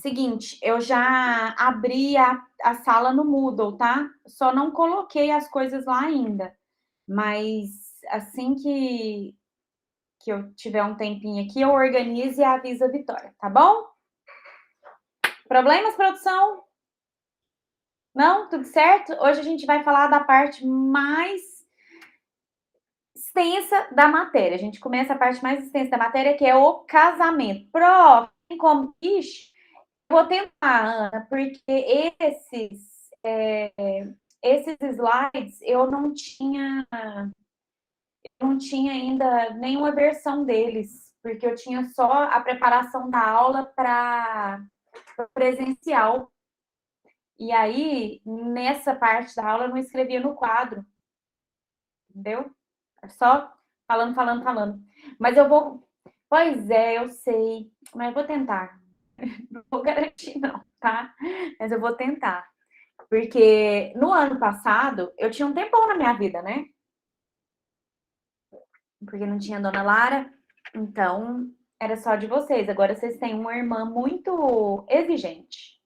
Seguinte, eu já abri a sala no Moodle, tá? Só não coloquei as coisas lá ainda. Mas assim que eu tiver um tempinho aqui, eu organizo e aviso a Vitória, tá bom? Problemas, produção? Não? Tudo certo? Hoje a gente vai falar da parte mais extensa da matéria. A gente começa a parte mais extensa da matéria, que é o casamento. Tem como. Ixi, vou tentar, Ana, porque esses slides eu não tinha ainda nenhuma versão deles, porque eu tinha só a preparação da aula para presencial. E aí, nessa parte da aula, eu não escrevia no quadro, entendeu? Só falando, falando, falando. Mas eu vou. Pois é, eu sei, mas eu vou tentar. Não vou garantir, não, tá? Mas eu vou tentar. Porque no ano passado, eu tinha um tempão na minha vida, né? Porque não tinha Dona Lara, então era só de vocês. Agora vocês têm uma irmã muito exigente.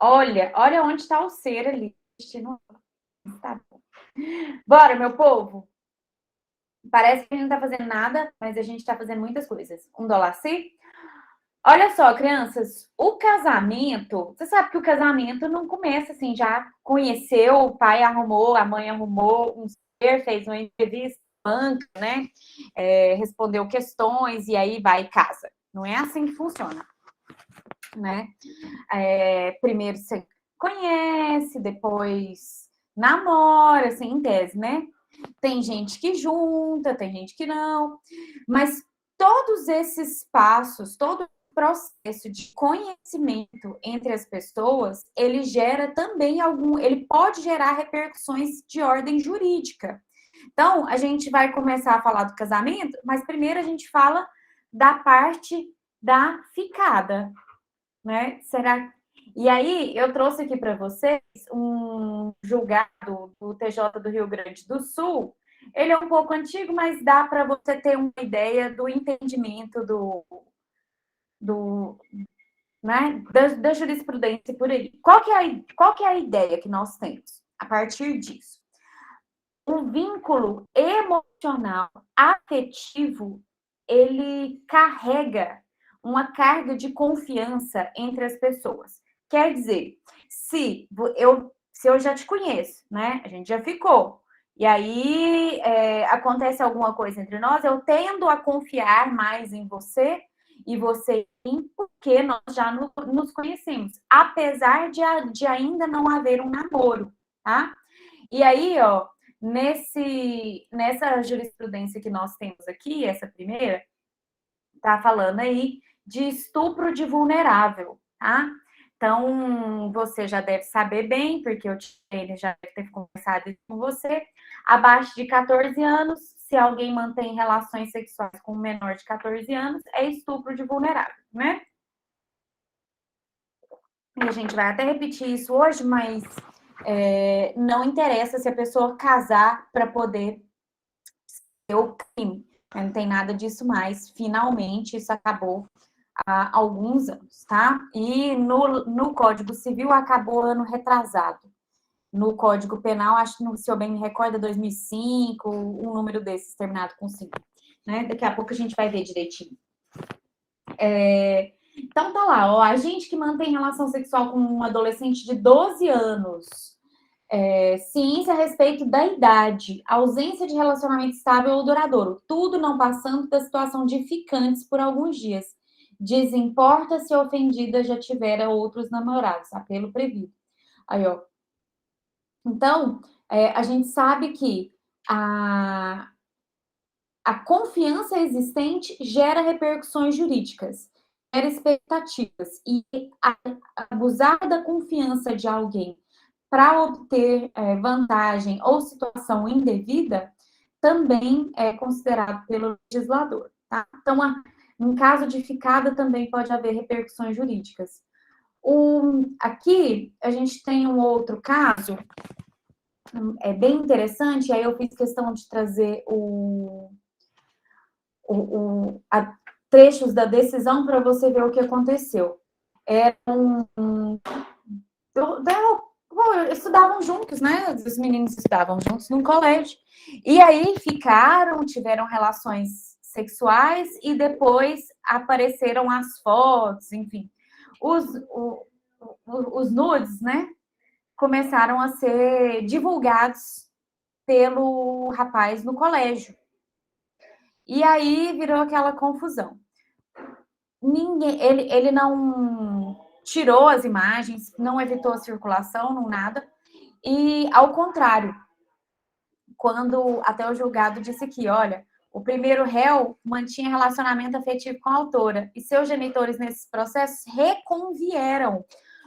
Olha onde está o ser ali. Tá bom. Bora, meu povo. Parece que a gente não tá fazendo nada, mas a gente tá fazendo muitas coisas. $1 sim? Olha só, crianças, o casamento, você sabe que o casamento não começa assim, já conheceu, o pai arrumou, a mãe arrumou, um ser fez uma entrevista, banca, né? Respondeu questões e aí vai e casa. Não é assim que funciona, né? Primeiro você conhece, depois namora, assim, em tese, né? Tem gente que junta, tem gente que não, mas todos esses passos, todo o processo de conhecimento entre as pessoas, ele gera também ele pode gerar repercussões de ordem jurídica. Então, a gente vai começar a falar do casamento, mas primeiro a gente fala da parte da ficada, né? Será? E aí, eu trouxe aqui para vocês um julgado do TJ do Rio Grande do Sul. Ele é um pouco antigo, mas dá para você ter uma ideia do entendimento do né, da jurisprudência por aí. Qual que é a ideia que nós temos a partir disso? O vínculo emocional, afetivo, ele carrega uma carga de confiança entre as pessoas. Quer dizer, se eu já te conheço, né? A gente já ficou. E aí acontece alguma coisa entre nós, eu tendo a confiar mais em você e você em mim, porque nós já nos conhecemos, apesar de ainda não haver um namoro, tá? E aí, ó, nessa jurisprudência que nós temos aqui, essa primeira, tá falando aí de estupro de vulnerável, tá? Então, você já deve saber bem, porque ele já deve ter conversado isso com você. Abaixo de 14 anos, se alguém mantém relações sexuais com um menor de 14 anos, é estupro de vulnerável, né? E a gente vai até repetir isso hoje, mas não interessa se a pessoa casar para poder ser o crime. Não tem nada disso mais. Finalmente, isso acabou há alguns anos, tá? E no Código Civil acabou ano retrasado. No Código Penal, acho que, se eu bem me recordo, 2005, um número desses terminado com 5. Né? Daqui a pouco a gente vai ver direitinho. Então tá lá, ó, a gente que mantém relação sexual com um adolescente de 12 anos, ciência a respeito da idade, ausência de relacionamento estável ou duradouro, tudo não passando da situação de ficantes por alguns dias. Desimporta se a ofendida já tivera outros namorados, apelo previsto. Aí, ó. Então, a gente sabe que a confiança existente gera repercussões jurídicas, gera expectativas, e abusar da confiança de alguém para obter vantagem ou situação indevida também é considerado pelo legislador. Tá? Então, em caso de ficada, também pode haver repercussões jurídicas. Aqui, a gente tem um outro caso, bem interessante, aí eu fiz questão de trazer trechos da decisão para você ver o que aconteceu. Estudavam juntos, né? Os meninos estudavam juntos num colégio. E aí tiveram relações sexuais e depois apareceram as fotos, enfim. Os nudes, né? Começaram a ser divulgados pelo rapaz no colégio. E aí virou aquela confusão. Ele não tirou as imagens, não evitou a circulação, não nada. E, ao contrário, quando até o julgado disse que, olha, o primeiro réu mantinha relacionamento afetivo com a autora e seus genitores nesses processos reconvieram,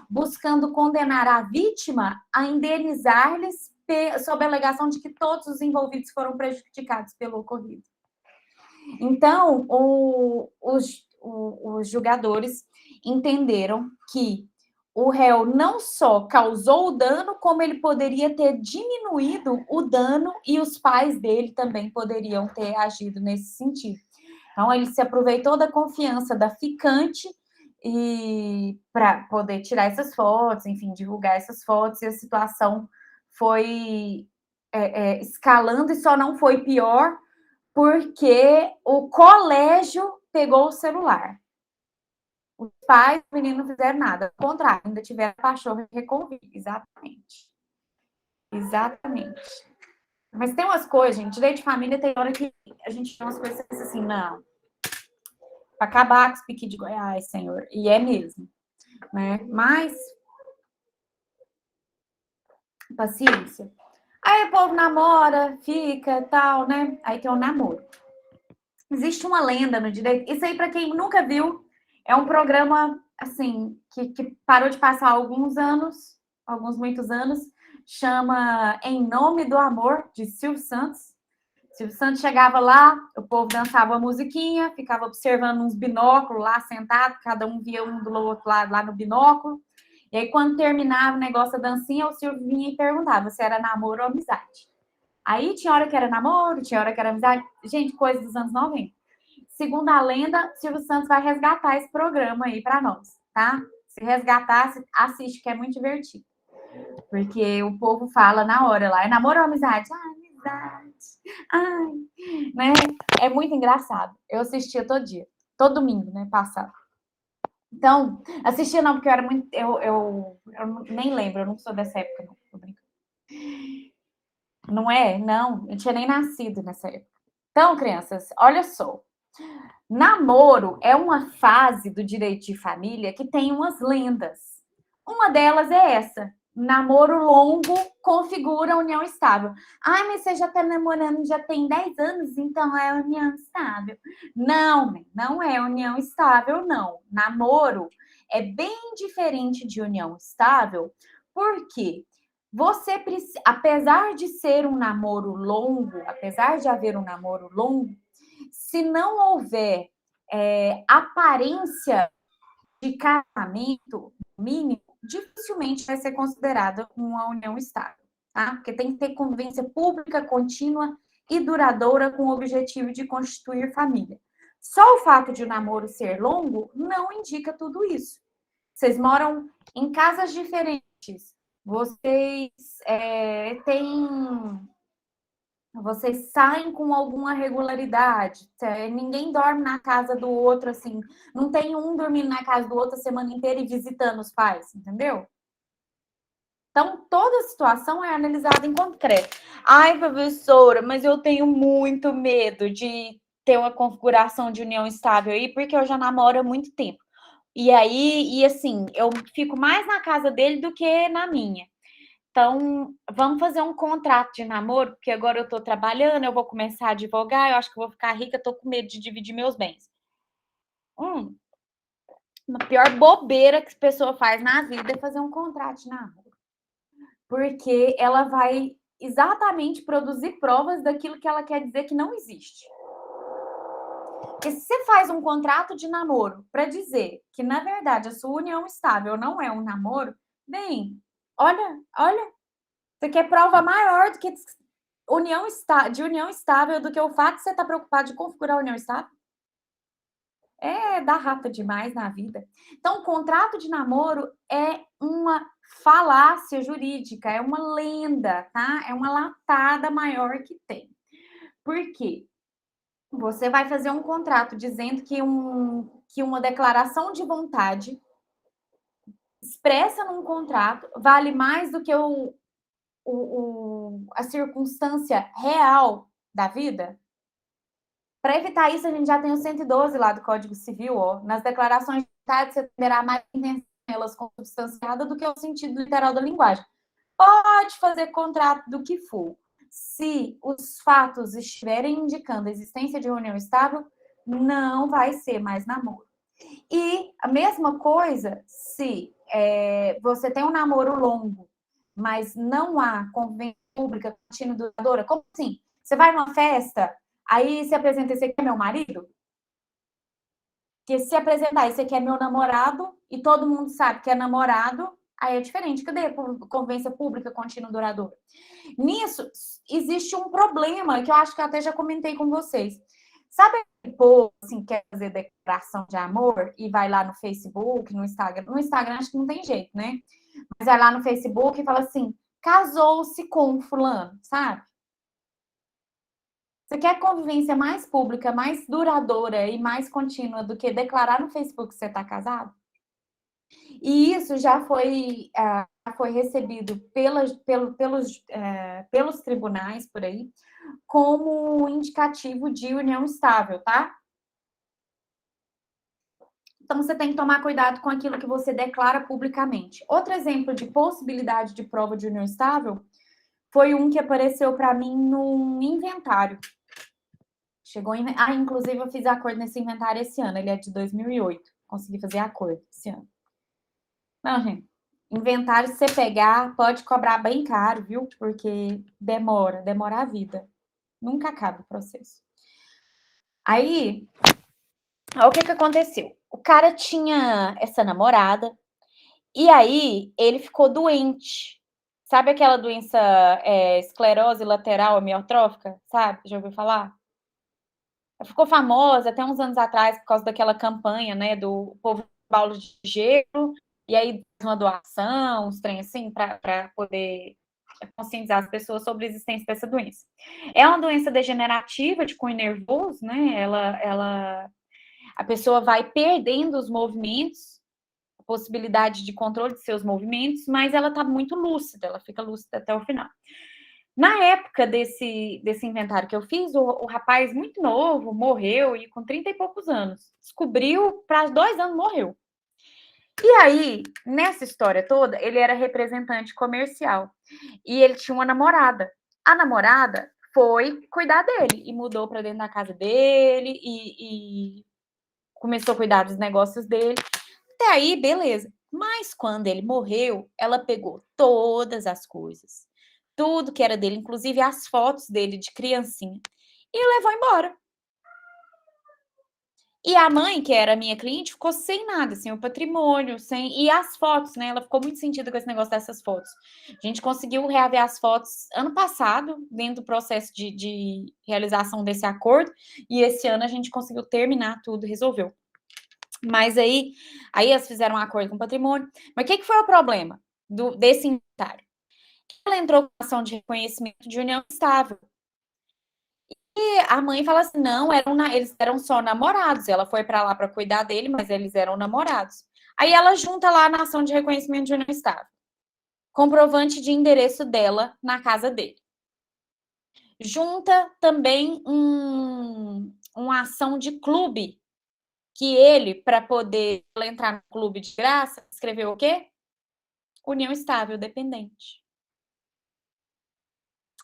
buscando condenar a vítima a indenizar-lhes sob a alegação de que todos os envolvidos foram prejudicados pelo ocorrido. Então, os julgadores entenderam que o réu não só causou o dano, como ele poderia ter diminuído o dano e os pais dele também poderiam ter agido nesse sentido. Então, ele se aproveitou da confiança da ficante e para poder tirar essas fotos, enfim, divulgar essas fotos, e a situação foi escalando e só não foi pior porque o colégio pegou o celular. Os pais do menino não fizeram nada. Ao contrário, ainda tiveram a pachorra reconvida. Exatamente. Exatamente. Mas tem umas coisas, gente. Direito de família tem hora que a gente tem umas coisas assim, não. Para acabar com os piques de Goiás, senhor. E é mesmo. Né? Mas. Paciência. Aí o povo namora, fica tal, né? Aí tem o namoro. Existe uma lenda no direito. Isso aí, para quem nunca viu, é um programa, assim, que parou de passar há alguns muitos anos, chama Em Nome do Amor, de Silvio Santos. Silvio Santos chegava lá, o povo dançava a musiquinha, ficava observando uns binóculos lá sentado, cada um via um do outro lado lá no binóculo. E aí, quando terminava o negócio da dancinha, o Silvio vinha e perguntava se era namoro ou amizade. Aí tinha hora que era namoro, tinha hora que era amizade. Gente, coisa dos anos 90. Segundo a lenda, Silvio Santos vai resgatar esse programa aí para nós, tá? Se resgatar, assiste, que é muito divertido. Porque o povo fala na hora lá, é namoro ou amizade? Ah, amizade. Ai, né? É muito engraçado. Eu assistia todo dia, todo domingo, né? Passado. Então, assistia não, porque eu era muito. Eu nem lembro, eu não sou dessa época, não. Tô brincando. Não é? Não, eu tinha nem nascido nessa época. Então, crianças, olha só. Namoro é uma fase do direito de família que tem umas lendas. Uma delas é essa. Namoro longo configura união estável. Ai, mas você já está namorando, já tem 10 anos, então é união estável. Não, não é união estável, não. Namoro é bem diferente de união estável, porque você precisa, apesar de ser um namoro longo, apesar de haver um namoro longo, se não houver aparência de casamento mínimo, dificilmente vai ser considerada uma união estável, tá? Porque tem que ter convivência pública, contínua e duradoura com o objetivo de constituir família. Só o fato de o namoro ser longo não indica tudo isso. Vocês moram em casas diferentes, vocês vocês saem com alguma regularidade. Ninguém dorme na casa do outro, assim. Não tem um dormindo na casa do outro a semana inteira e visitando os pais, entendeu? Então, toda situação é analisada em concreto. Ai, professora, mas eu tenho muito medo de ter uma configuração de união estável aí, porque eu já namoro há muito tempo. E aí, assim, eu fico mais na casa dele do que na minha. Então, vamos fazer um contrato de namoro, porque agora eu estou trabalhando, eu vou começar a advogar, eu acho que eu vou ficar rica, estou com medo de dividir meus bens. Uma pior bobeira que a pessoa faz na vida é fazer um contrato de namoro. Porque ela vai exatamente produzir provas daquilo que ela quer dizer que não existe. Porque se você faz um contrato de namoro para dizer que, na verdade, a sua união estável não é um namoro, bem, olha, você quer prova maior do que de união estável do que o fato de você estar preocupado de configurar a união estável? dá rata demais na vida. Então, o contrato de namoro é uma falácia jurídica, é uma lenda, tá? É uma latada maior que tem. Por quê? Você vai fazer um contrato dizendo que uma declaração de vontade expressa num contrato vale mais do que a circunstância real da vida? Para evitar isso, a gente já tem o 112 lá do Código Civil, ó. Nas declarações de vontade, você terá mais intenção elas consubstanciada do que o sentido literal da linguagem. Pode fazer contrato do que for. Se os fatos estiverem indicando a existência de união estável, não vai ser mais namoro. E a mesma coisa se você tem um namoro longo, mas não há convivência pública contínua e duradoura. Como assim? Você vai numa festa, aí se apresenta, esse aqui é meu marido? Porque se apresentar, esse aqui é meu namorado, e todo mundo sabe que é namorado, aí é diferente. Cadê convivência pública contínua e duradoura? Nisso, existe um problema que eu acho que eu até já comentei com vocês. Sabe aquele povo assim, quer fazer declaração de amor e vai lá no Facebook, no Instagram? No Instagram acho que não tem jeito, né? Mas vai lá no Facebook e fala assim: casou-se com fulano, sabe? Você quer convivência mais pública, mais duradoura e mais contínua do que declarar no Facebook que você está casado? E isso já foi recebido pelos tribunais por aí como indicativo de união estável, tá? Então você tem que tomar cuidado com aquilo que você declara publicamente. Outro exemplo de possibilidade de prova de união estável foi um que apareceu para mim num inventário. Inclusive eu fiz acordo nesse inventário esse ano, ele é de 2008. Consegui fazer acordo esse ano. Não, gente, inventário, se você pegar, pode cobrar bem caro, viu? Porque demora a vida. Nunca acaba o processo. Aí, o que aconteceu? O cara tinha essa namorada, e aí ele ficou doente. Sabe aquela doença esclerose lateral amiotrófica? Sabe? Já ouviu falar? Ficou famosa até uns anos atrás por causa daquela campanha, né, do povo balde de gelo, e aí uma doação, uns trem assim, para poder conscientizar as pessoas sobre a existência dessa doença. É uma doença degenerativa de cunho nervoso, né? A pessoa vai perdendo os movimentos, a possibilidade de controle de seus movimentos, mas ela está muito lúcida, ela fica lúcida até o final. Na época desse inventário que eu fiz, o rapaz muito novo morreu e com 30 e poucos anos. Descobriu, para 2 anos morreu. E aí, nessa história toda, ele era representante comercial e ele tinha uma namorada. A namorada foi cuidar dele e mudou para dentro da casa dele e começou a cuidar dos negócios dele. Até aí, beleza. Mas quando ele morreu, ela pegou todas as coisas, tudo que era dele, inclusive as fotos dele de criancinha, e levou embora. E a mãe, que era minha cliente, ficou sem nada, sem o patrimônio, e as fotos, né? Ela ficou muito sentida com esse negócio dessas fotos. A gente conseguiu reaver as fotos ano passado, dentro do processo de realização desse acordo, e esse ano a gente conseguiu terminar tudo, resolveu. Mas aí elas fizeram um acordo com o patrimônio. Mas o que foi o problema desse inventário? Ela entrou com ação de reconhecimento de união estável. E a mãe fala assim: não, eles eram só namorados. Ela foi para lá para cuidar dele, mas eles eram namorados. Aí ela junta lá na ação de reconhecimento de união estável comprovante de endereço dela na casa dele. Junta também uma ação de clube, que ele, para poder entrar no clube de graça, escreveu o quê? União estável dependente.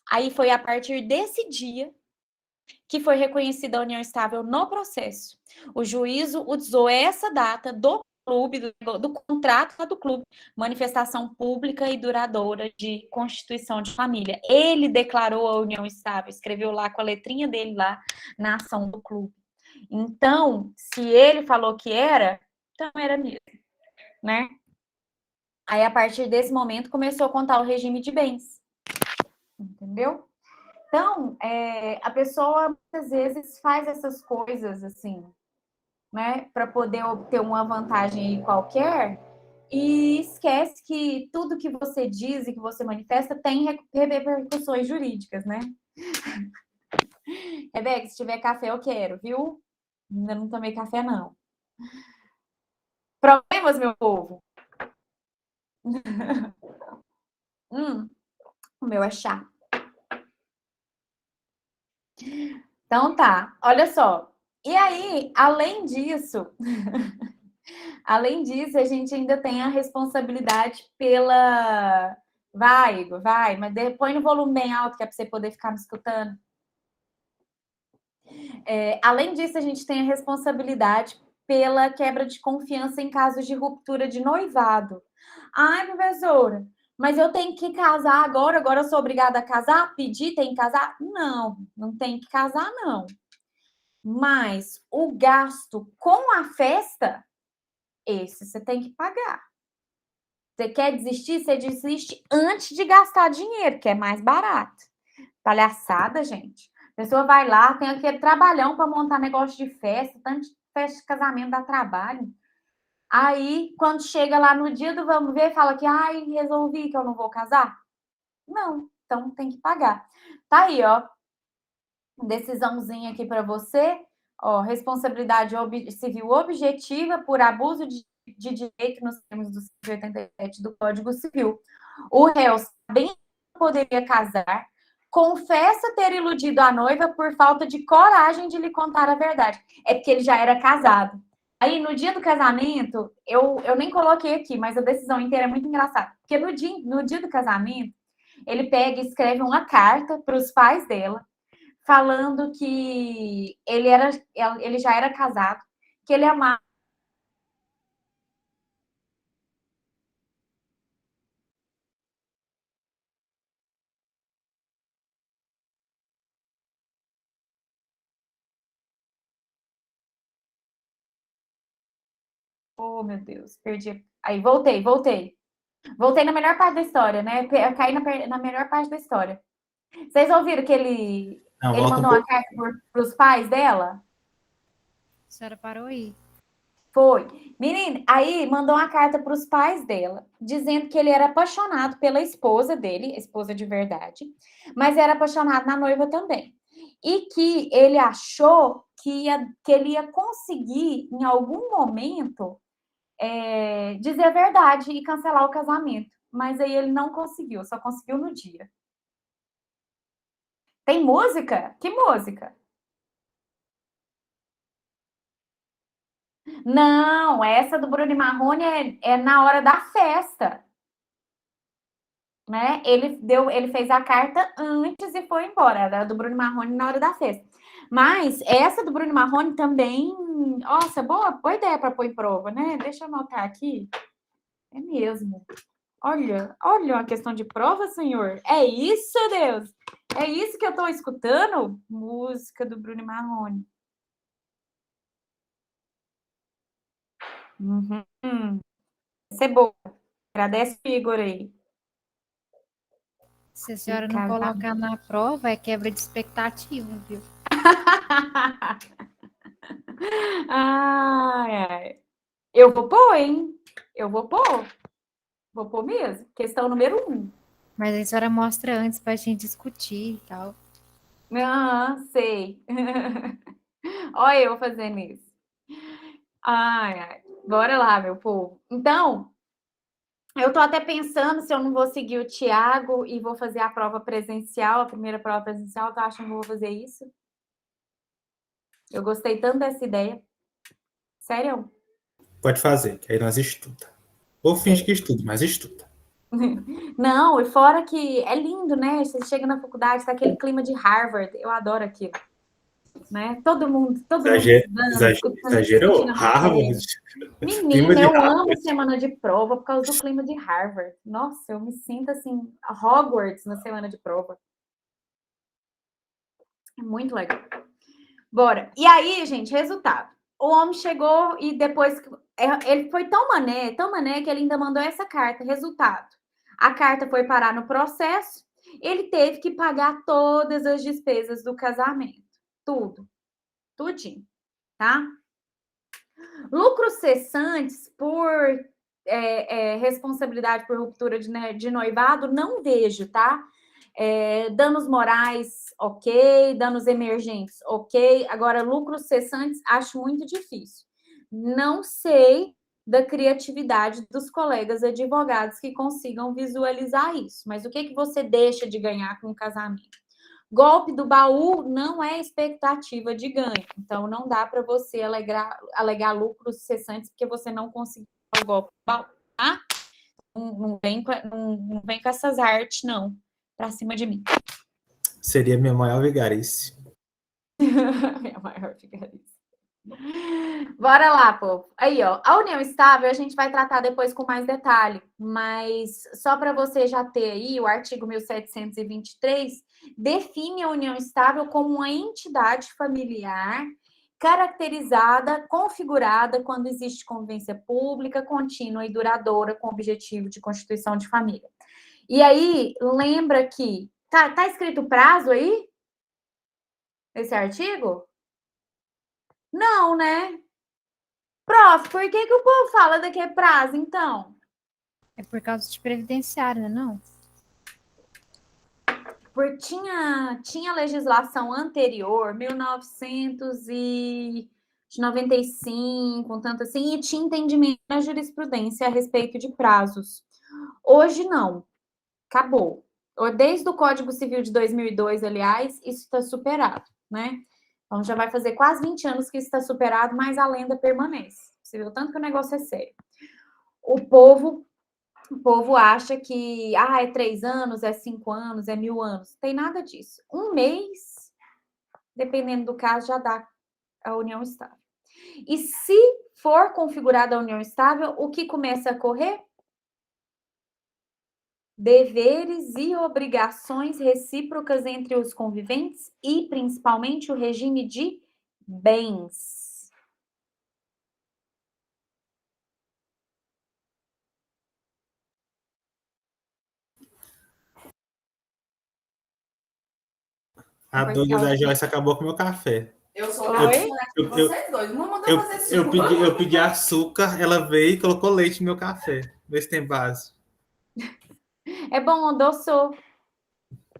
Aí foi a partir desse dia que foi reconhecida a união estável no processo. O juízo usou essa data do clube, do contrato do clube, manifestação pública e duradoura de constituição de família. Ele declarou a união estável, escreveu lá com a letrinha dele lá na ação do clube. Então, se ele falou que era, então era mesmo, né? Aí, a partir desse momento, começou a contar o regime de bens. Entendeu? Então, a pessoa muitas vezes faz essas coisas assim, né, para poder obter uma vantagem aí qualquer, e esquece que tudo que você diz e que você manifesta tem repercussões jurídicas, né? Rebeca, se tiver café, eu quero, viu? Ainda não tomei café, não. Problemas, meu povo? O meu é chá. Então tá, olha só. E aí, além disso, a gente ainda tem a responsabilidade pela. Vai, Igor, vai, mas põe no volume bem alto, que é para você poder ficar me escutando. Além disso, a gente tem a responsabilidade pela quebra de confiança em casos de ruptura de noivado. Ai, professora, mas eu tenho que casar agora eu sou obrigada a casar? Pedir, tem que casar? Não, não tem que casar, não. Mas o gasto com a festa, esse você tem que pagar. Você quer desistir? Você desiste antes de gastar dinheiro, que é mais barato. Palhaçada, gente. A pessoa vai lá, tem aquele trabalhão para montar negócio de festa, tanto de festa de casamento dá trabalho. Aí, quando chega lá no dia do vamos ver, fala que, ai, resolvi que eu não vou casar. Não, então tem que pagar. Tá aí, ó, decisãozinha aqui para você, ó, responsabilidade civil objetiva por abuso de direito nos termos do 187 do Código Civil. O réu, sabendo que poderia casar, confessa ter iludido a noiva por falta de coragem de lhe contar a verdade. É porque ele já era casado. Aí, no dia do casamento, eu nem coloquei aqui, mas a decisão inteira é muito engraçada. Porque no dia do casamento, ele pega e escreve uma carta para os pais dela, falando que ele já era casado, que ele amava. Oh, meu Deus, perdi. Aí, voltei. Voltei na melhor parte da história, né? Eu caí na melhor parte da história. Vocês ouviram que Não, ele volta um mandou uma pouco. carta para os pais dela? A senhora parou aí. Foi. Menina, aí mandou uma carta para os pais dela, dizendo que ele era apaixonado pela esposa dele, esposa de verdade, mas era apaixonado na noiva também. E que ele achou que ele ia conseguir, em algum momento, dizer a verdade e cancelar o casamento. Mas aí ele não conseguiu, só conseguiu no dia. Tem música? Que música? Não, essa do Bruno Marrone é na hora da festa. Né? Ele fez a carta antes e foi embora, era do Bruno Marrone na hora da festa. Mas essa do Bruno Marrone também, nossa, boa ideia para pôr em prova, né? Deixa eu anotar aqui. É mesmo. Olha uma questão de prova, senhor. É isso, Deus. É isso que eu estou escutando? Música do Bruno Marrone. Uhum. Vai ser boa. Agradece o Igor aí. Se a senhora não colocar na prova, é quebra de expectativa, viu? Ai. Eu vou pôr, hein? Eu vou pôr. Vou pôr mesmo. Questão número 1. Mas a senhora mostra antes pra gente discutir e tal. Ah, sei. Olha eu fazendo isso. Ai. Bora lá, meu povo. Então, eu tô até pensando se eu não vou seguir o Thiago e vou fazer a prova presencial, a primeira prova presencial. Tô achando que eu vou fazer isso. Eu gostei tanto dessa ideia. Sério? Pode fazer, que aí nós estuda. Ou finge que estuda, mas estuda. Não, e fora que é lindo, né? Você chega na faculdade, tá aquele clima de Harvard. Eu adoro aquilo. Né? Todo mundo estudando, Exagerou. discutindo a Harvard. matéria. Clima Menina, de eu amo Harvard. semana de prova por causa do clima de Harvard. Nossa, eu me sinto assim, a Hogwarts na semana de prova. É muito legal. Bora. E aí, gente, resultado. O homem chegou e depois ele foi tão mané, que ele ainda mandou essa carta. Resultado. A carta foi parar no processo. Ele teve que pagar todas as despesas do casamento. Tudo. Tudinho. Tá? Lucros cessantes por responsabilidade por ruptura de noivado, não vejo, tá? Danos morais, ok. Danos emergentes, ok. Agora, lucros cessantes, acho muito difícil. Não sei da criatividade dos colegas advogados que consigam visualizar isso. Mas o que você deixa de ganhar com o casamento? Golpe do baú não é expectativa de ganho. Então, não dá para você alegar lucros cessantes porque você não conseguiu o golpe do baú, tá? Não vem com essas artes, não, para cima de mim. Seria minha maior vigarice. Minha maior vigarice. Bora lá, povo. Aí, ó, a união estável a gente vai tratar depois com mais detalhe, mas só para você já ter aí, o artigo 1723 define a união estável como uma entidade familiar caracterizada, configurada quando existe convivência pública, contínua e duradoura com o objetivo de constituição de família. E aí, lembra que tá escrito prazo aí? Esse artigo? Não, né? Prof, por que o povo fala daqui é prazo, então? É por causa de previdenciário, né, não? Porque tinha legislação anterior, 1995, um tanto assim, e tinha entendimento na jurisprudência a respeito de prazos. Hoje, não. Acabou. Desde o Código Civil de 2002, aliás, isso está superado, né? Então, já vai fazer quase 20 anos que isso está superado, mas a lenda permanece. Você viu tanto que o negócio é sério. O povo acha que é 3 anos, é 5 anos, é 1000 anos. Tem nada disso. Um mês, dependendo do caso, já dá a união estável. E se for configurada a união estável, o que começa a correr? Deveres e obrigações recíprocas entre os conviventes e, principalmente, o regime de bens. A doida da Joyce acabou com o meu café. Eu sou Oi? vocês dois. Não mandou fazer suco. Eu pedi açúcar, ela veio e colocou leite no meu café. Vê se tem base. É bom, adoçou.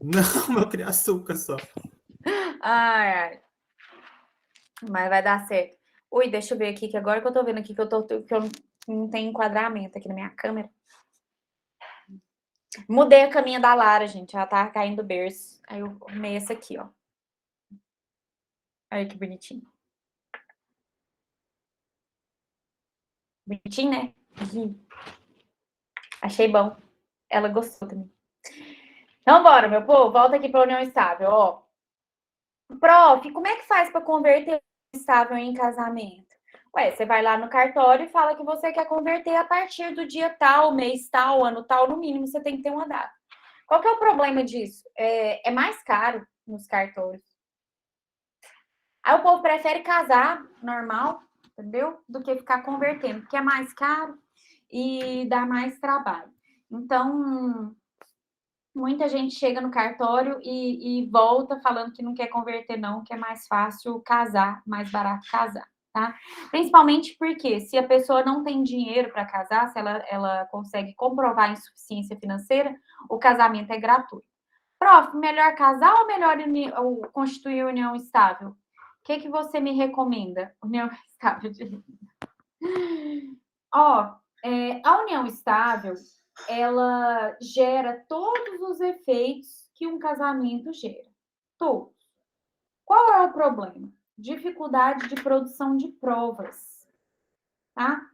Não, eu queria açúcar só. Ai. Mas vai dar certo. Ui, deixa eu ver aqui, que agora que eu tô vendo aqui que eu não tenho enquadramento aqui na minha câmera. Mudei a caminha da Lara, gente. Ela tava caindo do berço. Aí eu arrumei essa aqui, ó. Olha que bonitinho. Bonitinho, né? Achei bom. Ela gostou também. Então, bora, meu povo. Volta aqui pra união estável, ó. Prof, como é que faz para converter união estável em casamento? Ué, você vai lá no cartório e fala que você quer converter a partir do dia tal, mês tal, ano tal, no mínimo você tem que ter uma data. Qual que é o problema disso? É mais caro nos cartórios. Aí o povo prefere casar normal, entendeu? Do que ficar convertendo, porque é mais caro e dá mais trabalho. Então, muita gente chega no cartório e volta falando que não quer converter, não, que é mais fácil casar, mais barato casar, tá? Principalmente porque se a pessoa não tem dinheiro para casar, se ela consegue comprovar a insuficiência financeira, o casamento é gratuito. Prof, melhor casar ou melhor constituir união estável? O que você me recomenda? União estável. Ó, a união estável, ela gera todos os efeitos que um casamento gera. Todos. Qual é o problema? Dificuldade de produção de provas, tá?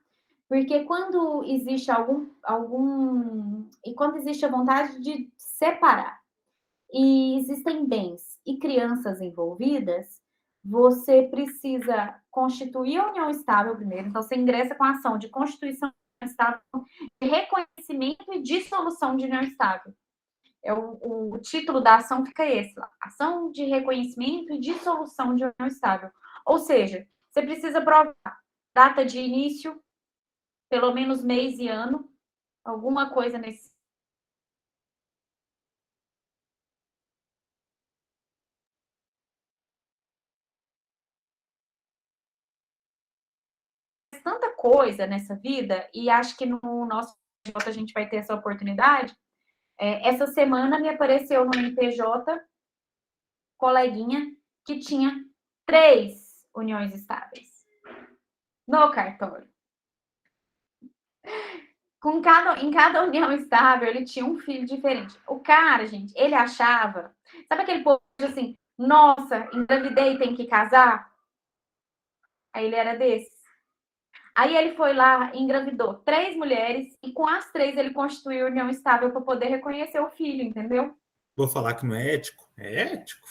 Porque quando existe e quando existe a vontade de separar e existem bens e crianças envolvidas, você precisa constituir a união estável primeiro. Então, você ingressa com a ação de constituição de união estável, de reconhecimento e dissolução de união estável. O título da ação fica esse lá. Ação de reconhecimento e dissolução de união estável. Ou seja, você precisa provar data de início, pelo menos mês e ano, alguma coisa nesse acontece tanta coisa nessa vida, e acho que no nosso a gente vai ter essa oportunidade. Essa semana me apareceu no MPJ coleguinha que tinha 3 uniões estáveis no cartório. Em cada união estável, ele tinha um filho diferente. O cara, gente, ele achava... Sabe aquele povo assim, nossa, engravidei, tem que casar? Aí ele era desses. Aí ele foi lá e engravidou 3 mulheres e com as 3 ele constituiu união estável para poder reconhecer o filho, entendeu? Vou falar que não é ético? É ético.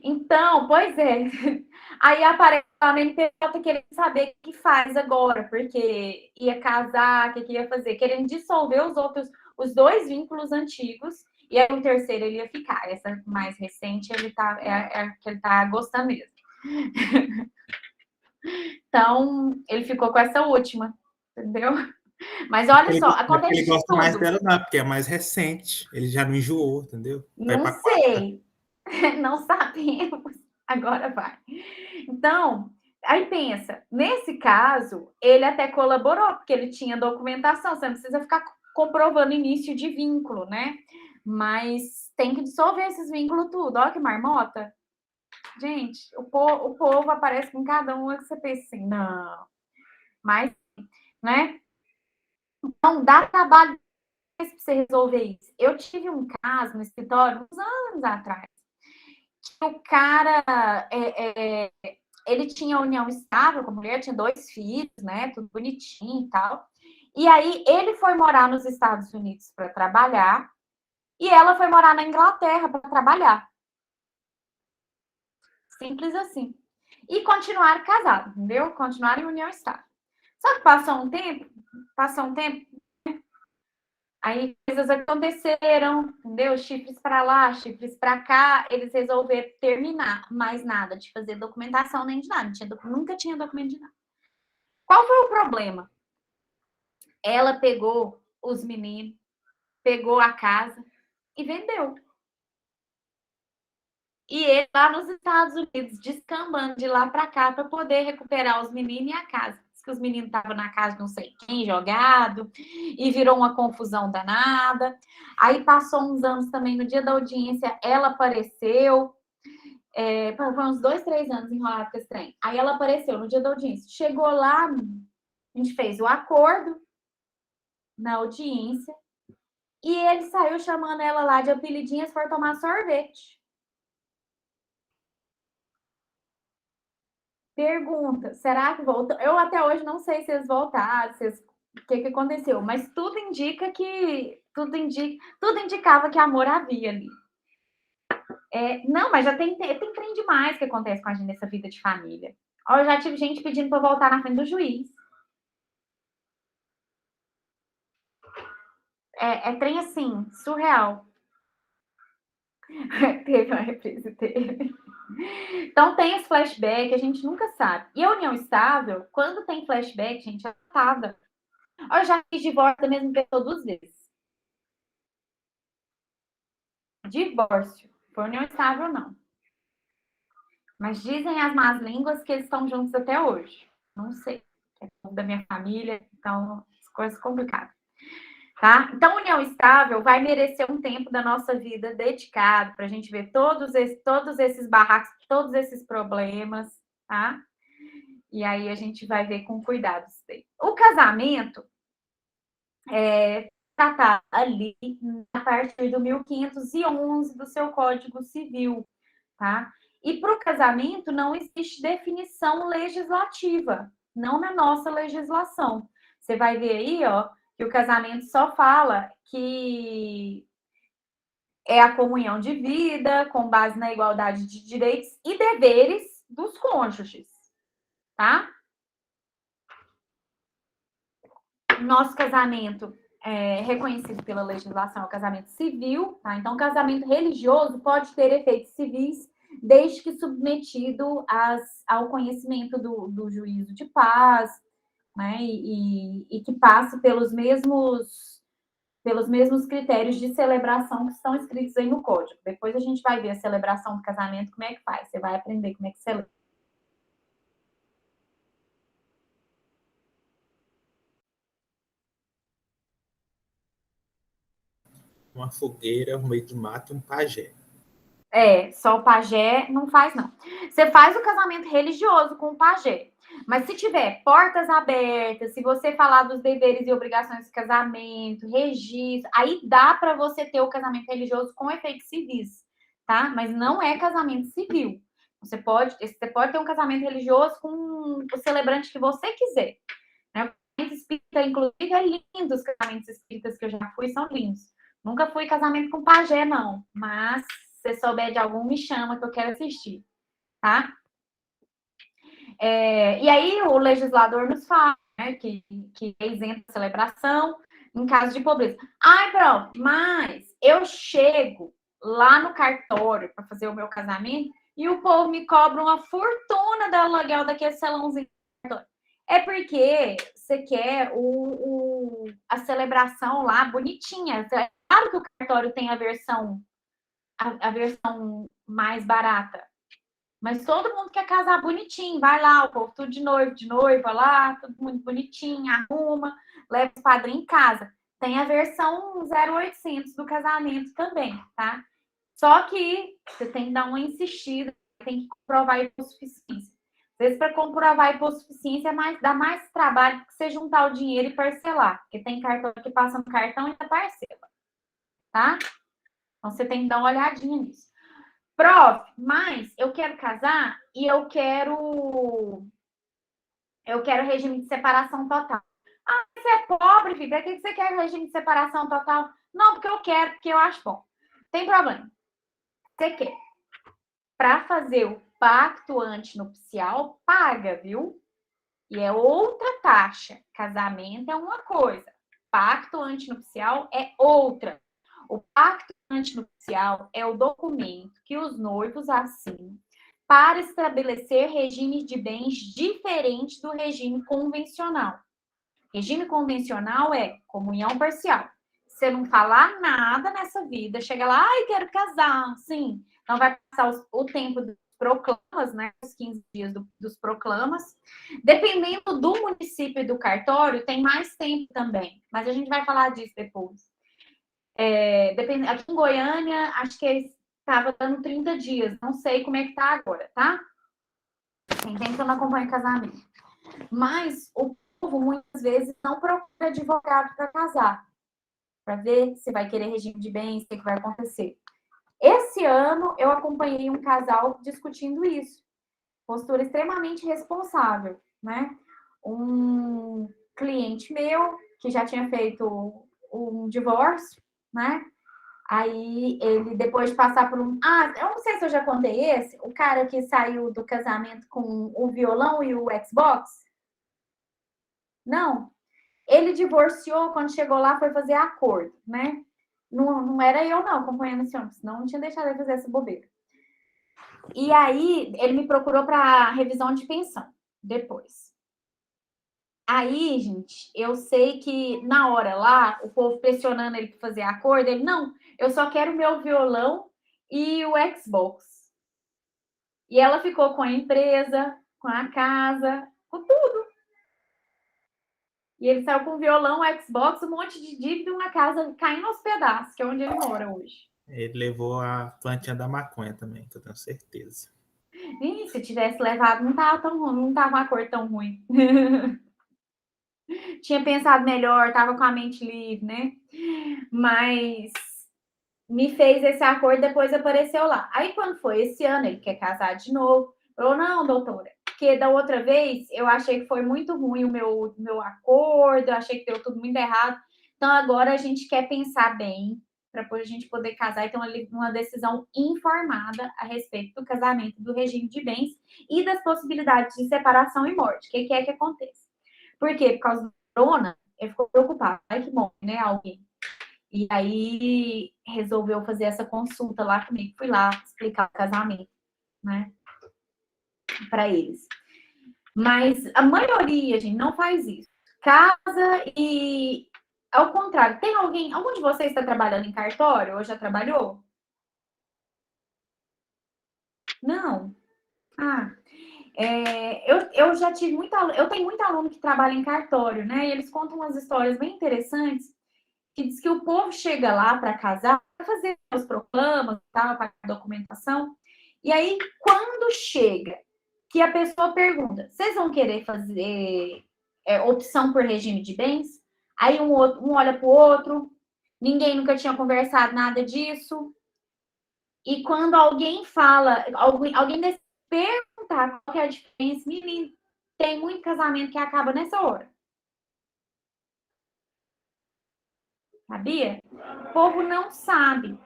Então, pois é. Aí aparece lá no MPJ querendo saber o que faz agora, porque ia casar, o que ia fazer, querendo dissolver os 2 vínculos antigos, e aí o terceiro ele ia ficar. Essa mais recente ele que ele tá gostando mesmo. Então, ele ficou com essa última, entendeu? Mas olha só, acontece ele gosta tudo. mais dela, não, porque é mais recente. Ele já não enjoou, entendeu? Não sei. Não sabemos. Agora vai. Então, aí pensa, nesse caso, ele até colaborou, porque ele tinha documentação, você não precisa ficar comprovando início de vínculo, né? Mas tem que dissolver esses vínculos tudo. Olha que marmota. Gente, o povo aparece com cada um que você pensa assim, não. Mas, né? Então, dá trabalho para você resolver isso. Eu tive um caso no escritório, uns anos atrás, que o cara, ele tinha união estável com a mulher, tinha 2 filhos, né? Tudo bonitinho e tal. E aí, ele foi morar nos Estados Unidos para trabalhar e ela foi morar na Inglaterra para trabalhar. Simples assim. E continuaram casados, entendeu? Continuaram em união estável. Só que passou um tempo, aí coisas aconteceram, entendeu? Chifres para lá, chifres para cá, eles resolveram terminar. Mais nada de fazer documentação nem de nada. Nunca tinha documento de nada. Qual foi o problema? Ela pegou os meninos, pegou a casa e vendeu. E ele lá nos Estados Unidos, descambando de lá para cá para poder recuperar os meninos e a casa. Diz que os meninos estavam na casa de não sei quem, jogado, e virou uma confusão danada. Aí passou uns anos também, no dia da audiência, ela apareceu. Foi uns 2, 3 anos enrolado com esse trem. Aí ela apareceu no dia da audiência. Chegou lá, a gente fez o acordo na audiência, e ele saiu chamando ela lá de apelidinhas para tomar sorvete. Pergunta, será que voltou? Eu até hoje não sei se eles voltaram, o que aconteceu, mas tudo indicava que amor havia ali. Não, mas já tem trem demais que acontece com a gente nessa vida de família. Eu já tive gente pedindo para voltar na frente do juiz. É trem assim, surreal. Teve uma reprise, teve. Então, tem esse flashback, a gente nunca sabe. E a união estável, quando tem flashback, gente, é atada. Eu já fiz divórcio da mesma pessoa 2 vezes. Divórcio. Foi união estável, não. Mas dizem as más línguas que eles estão juntos até hoje. Não sei. É da minha família, então, as coisas complicadas. Tá? Então, união estável vai merecer um tempo da nossa vida dedicado para a gente ver todos esses barracos, todos esses problemas, tá? E aí a gente vai ver com cuidado isso daí. O casamento está ali a partir do 1511 do seu Código Civil, tá? E para o casamento não existe definição legislativa, não na nossa legislação. Você vai ver aí, ó, que o casamento só fala que é a comunhão de vida com base na igualdade de direitos e deveres dos cônjuges, tá? Nosso casamento é reconhecido pela legislação, é o casamento civil, tá? Então, o casamento religioso pode ter efeitos civis desde que submetido ao conhecimento do juízo de paz, né? E que passe pelos mesmos critérios de celebração que estão escritos aí no código. Depois a gente vai ver a celebração do casamento, como é que faz. Você vai aprender como é que celebra. uma fogueira, um meio de mato e um pajé. Só o pajé não faz, não. Você faz o casamento religioso com o pajé. Mas se tiver portas abertas, se você falar dos deveres e obrigações do casamento, registro, aí dá para você ter o casamento religioso com efeitos civis, tá? Mas não é casamento civil. Você pode ter um casamento religioso com o celebrante que você quiser. Né? O casamento espírita, inclusive, é lindo. Os casamentos espíritas que eu já fui são lindos. Nunca fui casamento com pajé, não. Mas se você souber de algum, me chama que eu quero assistir, tá? E aí o legislador nos fala, né, que é isento de celebração em caso de pobreza. Ai, pronto, mas eu chego lá no cartório para fazer o meu casamento e o povo me cobra uma fortuna do aluguel daquele salãozinho do cartório. É porque você quer a celebração lá bonitinha. Claro que o cartório tem a versão mais barata. Mas todo mundo quer casar bonitinho. Vai lá, o povo tudo de noivo, de noiva lá, tudo muito bonitinho, arruma, leva o padrinho em casa. Tem a versão 0800 do casamento também, tá? Só que você tem que dar uma insistida, tem que comprovar a hipossuficiência. Às vezes, para comprovar a hipossuficiência, dá mais trabalho que você juntar o dinheiro e parcelar. Porque tem cartão que passa no cartão e ainda parcela, tá? Então, você tem que dar uma olhadinha nisso. Prof, mas eu quero casar e eu quero regime de separação total. Ah, você é pobre, filho. Para que você quer regime de separação total? Não, porque eu quero, porque eu acho bom. Tem problema. Você quer. Para fazer o pacto antinupcial, paga, viu? E é outra taxa. Casamento é uma coisa. Pacto antinupcial é outra. O pacto antinupcial é o documento que os noivos assinam para estabelecer regime de bens diferente do regime convencional. Regime convencional é comunhão parcial. Você não falar nada nessa vida, chega lá, ai, quero casar, sim. Então vai passar o tempo dos proclamas, né? Os 15 dias dos proclamas. Dependendo do município e do cartório, tem mais tempo também. Mas a gente vai falar disso depois. Aqui em Goiânia, acho que estava dando 30 dias. Não sei como é que tá agora, tá? Tem tempo que eu não acompanho casamento. Mas o povo, muitas vezes, não procura advogado para casar. Para ver se vai querer regime de bens, o que vai acontecer. Esse ano, eu acompanhei um casal discutindo isso. Postura extremamente responsável, né? Um cliente meu, que já tinha feito um divórcio, né? Aí ele, depois de passar por um. Ah, eu não sei se eu já contei esse. O cara que saiu do casamento com o violão e o Xbox. Não. Ele divorciou quando chegou lá, foi fazer acordo, né? Não era eu, não, acompanhando esse homem, senão não tinha deixado ele fazer essa bobeira. E aí, ele me procurou para revisão de pensão depois. Aí, gente, eu sei que na hora lá, o povo pressionando ele para fazer acordo, ele, não, eu só quero o meu violão e o Xbox. E ela ficou com a empresa, com a casa, com tudo. E ele saiu com o violão, o Xbox, um monte de dívida, uma casa caindo aos pedaços, que é onde ele mora hoje. Ele levou a plantinha da maconha também, que eu tenho certeza. E se tivesse levado, não tava tão ruim, não tava uma cor tão ruim. Tinha pensado melhor, tava com a mente livre, né? Mas me fez esse acordo, depois apareceu lá. Aí, quando foi esse ano, ele quer casar de novo. Falou, não, doutora, porque da outra vez eu achei que foi muito ruim o meu acordo, eu achei que deu tudo muito errado. Então, agora a gente quer pensar bem para a gente poder casar e ter uma decisão informada a respeito do casamento, do regime de bens e das possibilidades de separação e morte. O que é que acontece? Por quê? Por causa do corona, ele ficou preocupado. Ai, que bom, né? Alguém. E aí resolveu fazer essa consulta lá comigo. Fui lá explicar o casamento, né? Para eles. Mas a maioria, gente, não faz isso. Casa e ao contrário, tem algum de vocês está trabalhando em cartório ou já trabalhou? Não? Ah, eu já tive eu tenho muito aluno que trabalha em cartório, né? E eles contam umas histórias bem interessantes que diz que o povo chega lá para casar, para fazer os proclamas, tá, para a documentação. E aí, quando chega, que a pessoa pergunta, vocês vão querer fazer opção por regime de bens? Aí um olha para o outro, ninguém nunca tinha conversado nada disso. E quando alguém fala, alguém decide perguntar qual que é a diferença, menino, tem muito casamento que acaba nessa hora. Sabia? O povo não sabe.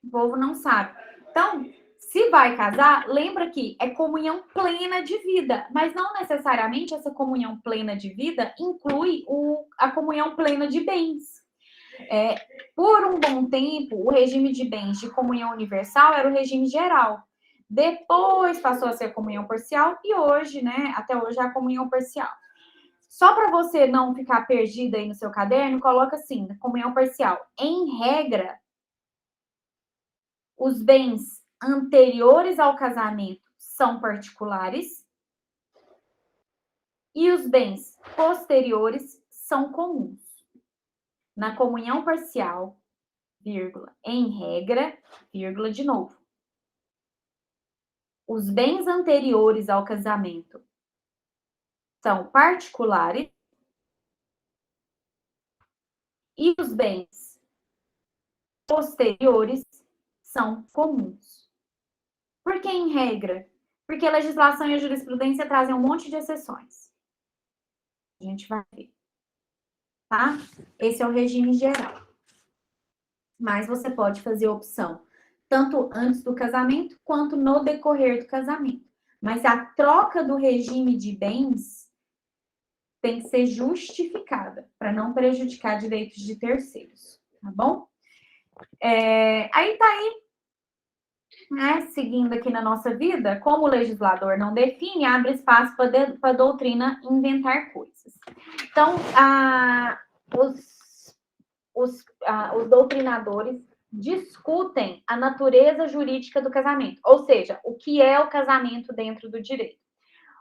O povo não sabe. Então, se vai casar, lembra que é comunhão plena de vida, mas não necessariamente essa comunhão plena de vida inclui a comunhão plena de bens. Por um bom tempo, o regime de bens de comunhão universal era o regime geral. Depois passou a ser a comunhão parcial e hoje, né, até hoje é a comunhão parcial. Só para você não ficar perdida aí no seu caderno, coloca assim, comunhão parcial. Em regra, os bens anteriores ao casamento são particulares e os bens posteriores são comuns. Na comunhão parcial, vírgula, em regra, vírgula de novo. Os bens anteriores ao casamento são particulares e os bens posteriores são comuns. Por que em regra? Porque a legislação e a jurisprudência trazem um monte de exceções. A gente vai ver. Tá? Esse é o regime geral. Mas você pode fazer opção tanto antes do casamento quanto no decorrer do casamento. Mas a troca do regime de bens tem que ser justificada para não prejudicar direitos de terceiros, tá bom? Aí tá aí, né? Seguindo aqui na nossa vida, como o legislador não define, abre espaço para a doutrina inventar coisas. Então, os doutrinadores discutem a natureza jurídica do casamento, ou seja, o que é o casamento dentro do direito.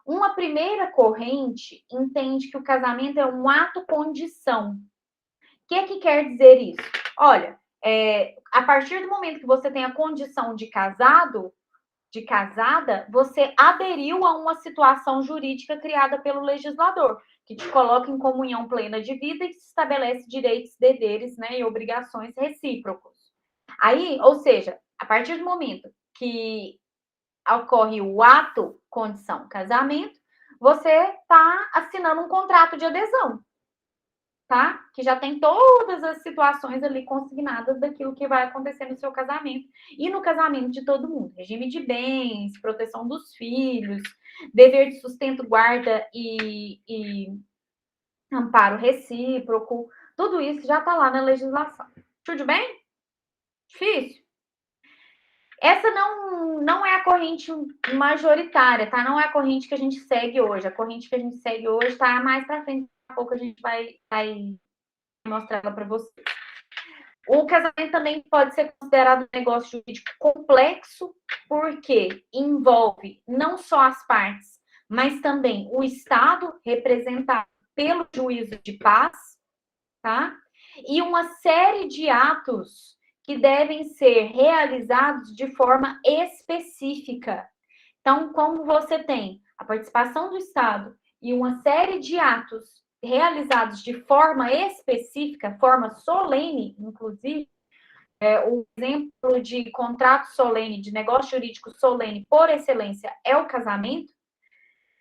Uma primeira corrente entende que o casamento é um ato-condição. O que quer dizer isso? Olha, a partir do momento que você tem a condição de casado, de casada, você aderiu a uma situação jurídica criada pelo legislador, que te coloca em comunhão plena de vida e estabelece direitos, deveres, né, e obrigações recíprocos. Aí, ou seja, a partir do momento que ocorre o ato, condição, casamento, você está assinando um contrato de adesão, tá? Que já tem todas as situações ali consignadas daquilo que vai acontecer no seu casamento e no casamento de todo mundo. Regime de bens, proteção dos filhos, dever de sustento, guarda e amparo recíproco, tudo isso já está lá na legislação. Tudo bem? Difícil? Essa não é a corrente majoritária, tá? Não é a corrente que a gente segue hoje. A corrente que a gente segue hoje está mais para frente. Daqui a pouco a gente vai mostrar ela para vocês. O casamento também pode ser considerado um negócio jurídico complexo, porque envolve não só as partes, mas também o Estado, representado pelo juízo de paz, tá? E uma série de atos que devem ser realizados de forma específica. Então, como você tem a participação do Estado e uma série de atos realizados de forma específica, forma solene, inclusive, o exemplo de contrato solene, de negócio jurídico solene, por excelência, é o casamento,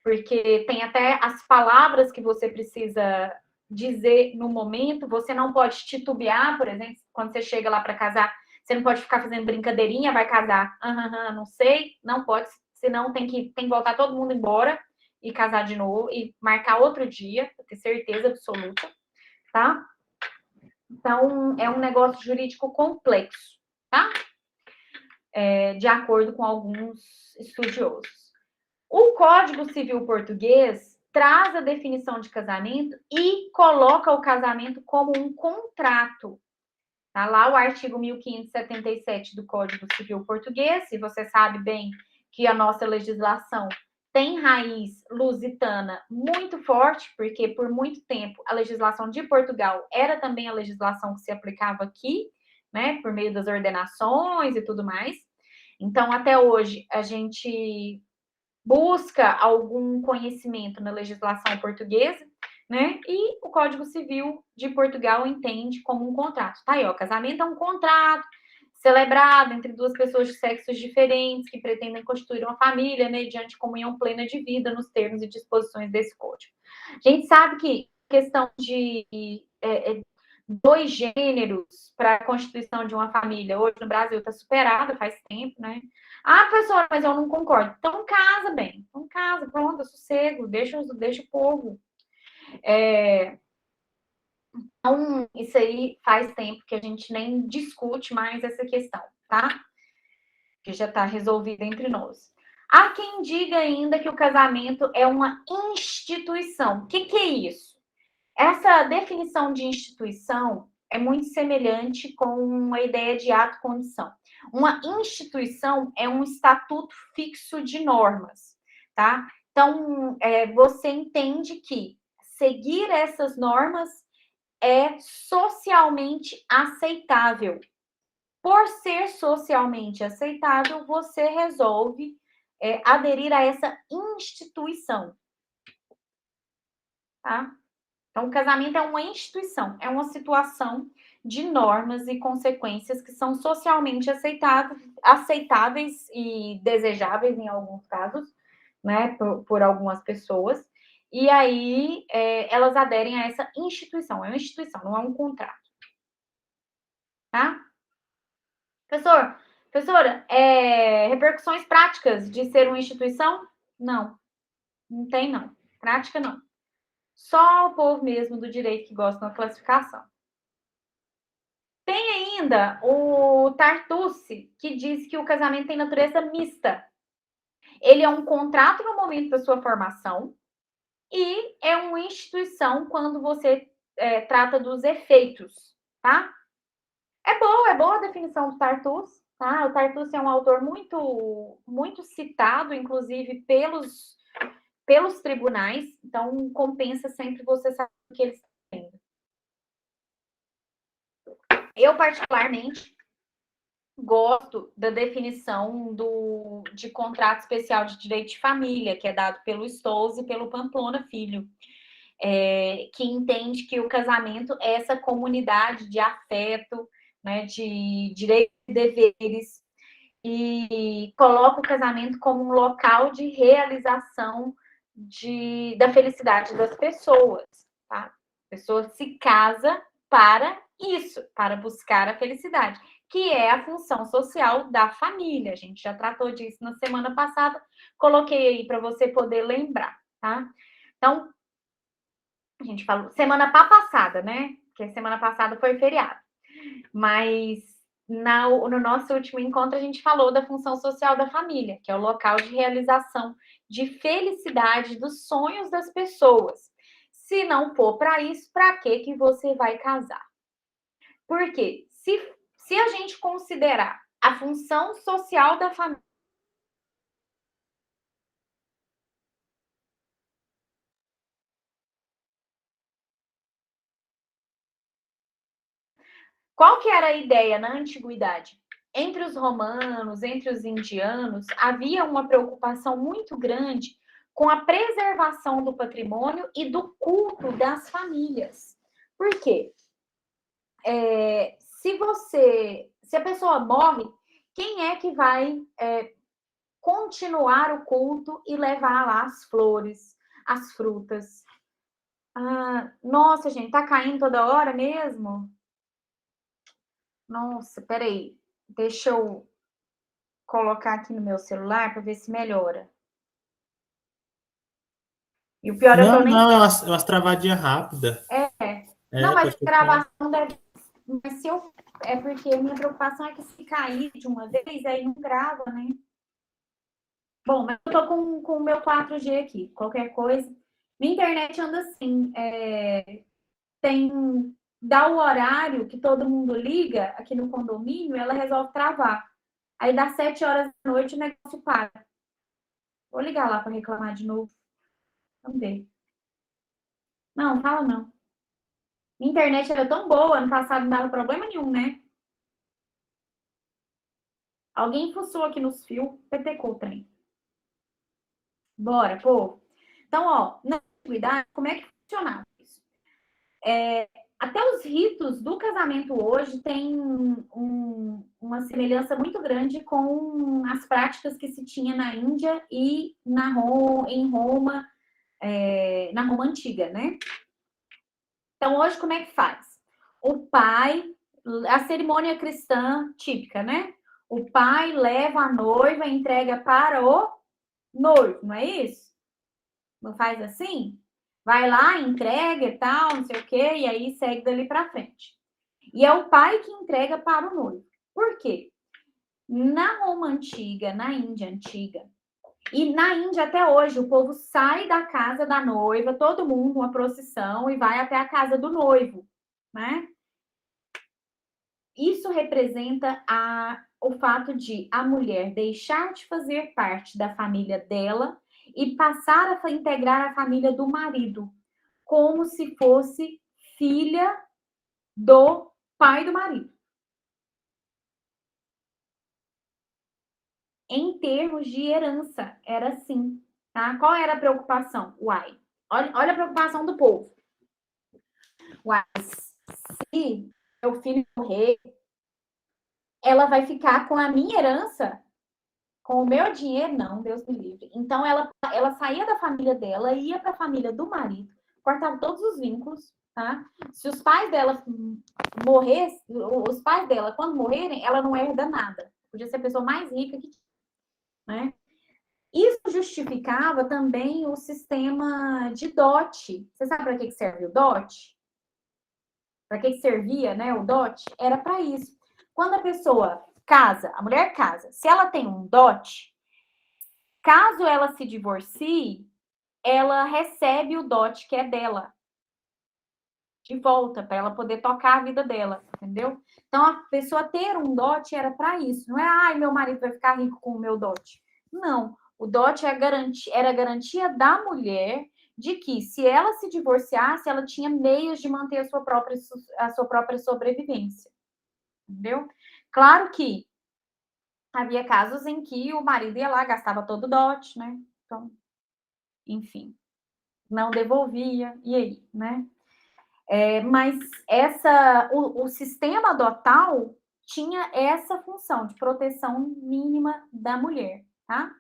porque tem até as palavras que você precisa dizer no momento, você não pode titubear, por exemplo, quando você chega lá para casar, você não pode ficar fazendo brincadeirinha, vai casar, não sei, não pode, senão tem que voltar todo mundo embora e casar de novo e marcar outro dia, para ter certeza absoluta, tá? Então, é um negócio jurídico complexo, tá? De acordo com alguns estudiosos. O Código Civil Português traz a definição de casamento e coloca o casamento como um contrato. Tá lá o artigo 1577 do Código Civil Português, e você sabe bem que a nossa legislação tem raiz lusitana muito forte, porque por muito tempo a legislação de Portugal era também a legislação que se aplicava aqui, né, por meio das ordenações e tudo mais. Então, até hoje, a gente busca algum conhecimento na legislação portuguesa, né? E o Código Civil de Portugal entende como um contrato. Tá aí, ó, casamento é um contrato celebrado entre duas pessoas de sexos diferentes que pretendem constituir uma família mediante comunhão plena de vida nos termos e disposições desse código. A gente sabe que questão de dois gêneros para a constituição de uma família hoje no Brasil está superada faz tempo, né? Ah, professora, mas eu não concordo. Então casa, bem. Então casa, pronto, sossego, deixa o povo. Então, isso aí faz tempo que a gente nem discute mais essa questão, tá? Que já está resolvida entre nós. Há quem diga ainda que o casamento é uma instituição. O que é isso? Essa definição de instituição é muito semelhante com a ideia de ato-condição. Uma instituição é um estatuto fixo de normas, tá? Então, você entende que seguir essas normas é socialmente aceitável. Por ser socialmente aceitável, você resolve aderir a essa instituição, tá? Então, o casamento é uma instituição, é uma situação de normas e consequências que são socialmente aceitáveis e desejáveis em alguns casos, né, por algumas pessoas. E aí, elas aderem a essa instituição. É uma instituição, não é um contrato. Tá? Professora, repercussões práticas de ser uma instituição? Não, não tem não. Prática não. Só o povo mesmo do direito que gosta da classificação. Tem ainda o Tartucci, que diz que o casamento tem natureza mista. Ele é um contrato no momento da sua formação e é uma instituição quando você trata dos efeitos, tá? É boa a definição do Tartucci, tá? O Tartucci é um autor muito, muito citado, inclusive pelos tribunais, então compensa sempre você saber o que eles estão tendo. Eu, particularmente, gosto da definição de contrato especial de direito de família, que é dado pelo Stolz e pelo Pamplona Filho, que entende que o casamento é essa comunidade de afeto, né, de direitos e deveres, e coloca o casamento como um local de realização da felicidade das pessoas, tá? A pessoa se casa para isso, para buscar a felicidade, que é a função social da família. A gente já tratou disso na semana passada, coloquei aí para você poder lembrar, tá? Então, a gente falou semana passada, né? Porque semana passada foi feriado. Mas no nosso último encontro a gente falou da função social da família, que é o local de realização de felicidade dos sonhos das pessoas. Se não for para isso, para que você vai casar? Porque se a gente considerar a função social da família, qual que era a ideia na antiguidade? Entre os romanos, entre os indianos, havia uma preocupação muito grande com a preservação do patrimônio e do culto das famílias. Por quê? Se a pessoa morre, quem é que vai continuar o culto e levar lá as flores, as frutas? Nossa, gente, tá caindo toda hora mesmo? Nossa, peraí. Deixa eu colocar aqui no meu celular para ver se melhora. E o pior é que eu nem... Não, é umas travadinhas rápidas. Não, mas a gravação deve... Mas se eu... É porque a minha preocupação é que se cair de uma vez, aí não grava, né? Bom, mas eu tô com o meu 4G aqui. Qualquer coisa... Minha internet anda assim. Dá o horário que todo mundo liga aqui no condomínio, ela resolve travar. Aí dá 7 horas da noite o negócio para. Vou ligar lá para reclamar de novo. Vamos ver. Não, fala não. Minha internet era tão boa, ano passado não dava problema nenhum, né? Alguém fuçou aqui nos fios, petecou o trem. Bora, pô. Então, ó, na antiguidade, como é que funcionava isso? Até os ritos do casamento hoje têm uma semelhança muito grande com as práticas que se tinha na Índia e em Roma, na Roma antiga, né? Então, hoje, como é que faz? O pai, a cerimônia cristã típica, né? O pai leva a noiva, entrega para o noivo, não é isso? Não faz assim? Vai lá, entrega e tal, não sei o quê, e aí segue dali para frente. E é o pai que entrega para o noivo. Por quê? Na Roma antiga, na Índia antiga, e na Índia até hoje, o povo sai da casa da noiva, todo mundo, uma procissão, e vai até a casa do noivo, né? Isso representa o fato de a mulher deixar de fazer parte da família dela e passar a integrar a família do marido, como se fosse filha do pai do marido. Em termos de herança, era assim, tá? Qual era a preocupação? Uai, olha a preocupação do povo. Uai, se meu filho morrer, ela vai ficar com a minha herança? Com o meu dinheiro? Não, Deus me livre. Então, ela saía da família dela, ia para a família do marido, cortava todos os vínculos, tá? Se os pais dela morressem, os pais dela, quando morrerem, ela não herda nada. Podia ser a pessoa mais rica que tinha, né? Isso justificava também o sistema de dote. Você sabe para que serve o dote? Para que servia, né, o dote? Era para isso. Quando a pessoa casa, a mulher casa, se ela tem um dote, caso ela se divorcie, ela recebe o dote que é dela de volta, para ela poder tocar a vida dela, entendeu? Então, a pessoa ter um dote era para isso. Não é, ai, meu marido vai ficar rico com o meu dote. Não. O dote era a garantia da mulher de que, se ela se divorciasse, ela tinha meios de manter a sua própria sobrevivência. Entendeu? Claro que havia casos em que o marido ia lá, gastava todo o dote, né? Então, enfim, não devolvia, e aí, né? Mas o sistema dotal tinha essa função de proteção mínima da mulher, tá?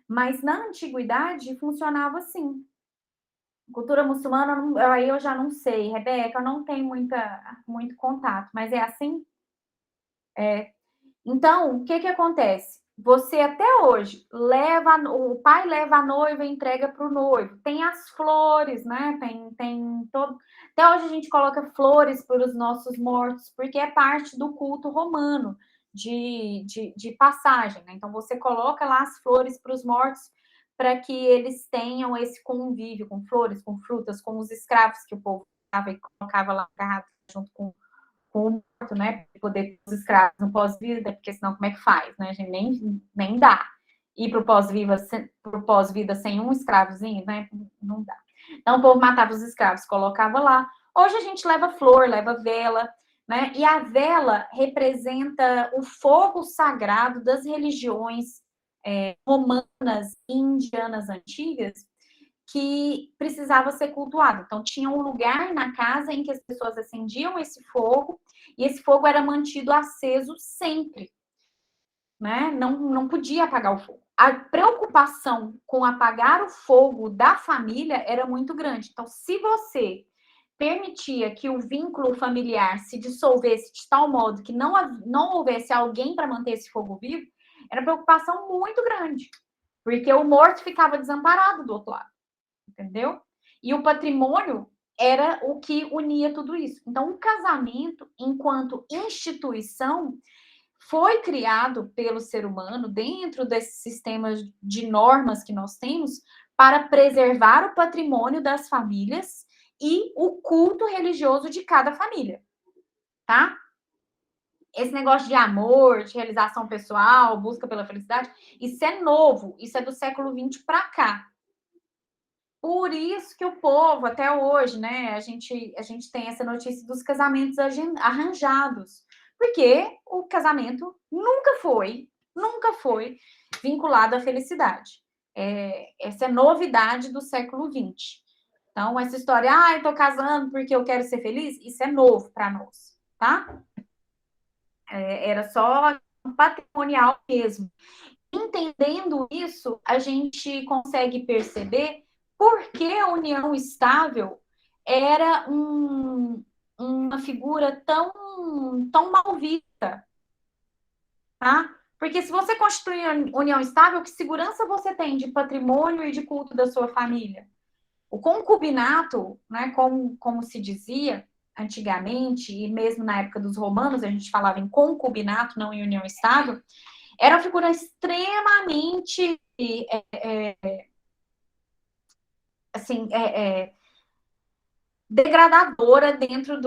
Mas na antiguidade funcionava assim. Cultura muçulmana, aí eu já não sei, Rebeca, eu não tenho muito contato, mas é assim? Então, o que acontece? Você até hoje o pai leva a noiva e entrega para o noivo. Tem as flores, né? Tem todo. Até hoje a gente coloca flores para os nossos mortos, porque é parte do culto romano de passagem, né? Então você coloca lá as flores para os mortos para que eles tenham esse convívio com flores, com frutas, com os escravos que o povo colocava lá junto com o morto, né? Para poder os escravos no pós-vida, porque senão como é que faz, né? A gente nem dá. Ir para o pós-vida sem um escravozinho, né? Não dá. Então o povo matava os escravos, colocava lá. Hoje a gente leva flor, leva vela, né? E a vela representa o fogo sagrado das religiões romanas e indianas antigas, que precisava ser cultuado. Então, tinha um lugar na casa em que as pessoas acendiam esse fogo, e esse fogo era mantido aceso sempre, né? Não podia apagar o fogo. A preocupação com apagar o fogo da família era muito grande. Então, se você permitia que o vínculo familiar se dissolvesse de tal modo que não houvesse alguém para manter esse fogo vivo, era uma preocupação muito grande, porque o morto ficava desamparado do outro lado. Entendeu? E o patrimônio era o que unia tudo isso. Então, o casamento, enquanto instituição, foi criado pelo ser humano dentro desses sistemas de normas que nós temos para preservar o patrimônio das famílias e o culto religioso de cada família, tá? esse negócio de amor, de realização pessoal, busca pela felicidade, isso é novo, isso é do século XX para cá. Por isso que o povo, até hoje, né, a gente tem essa notícia dos casamentos arranjados, porque o casamento nunca foi vinculado à felicidade. Essa é novidade do século XX. Então, essa história, eu tô casando porque eu quero ser feliz, isso é novo para nós, tá? Era só patrimonial mesmo. Entendendo isso, a gente consegue perceber por que a união estável era uma figura tão mal vista, tá? Porque se você constitui união estável, que segurança você tem de patrimônio e de culto da sua família? O concubinato, né, como se dizia antigamente, e mesmo na época dos romanos, a gente falava em concubinato, não em união estável, era uma figura extremamente degradadora dentro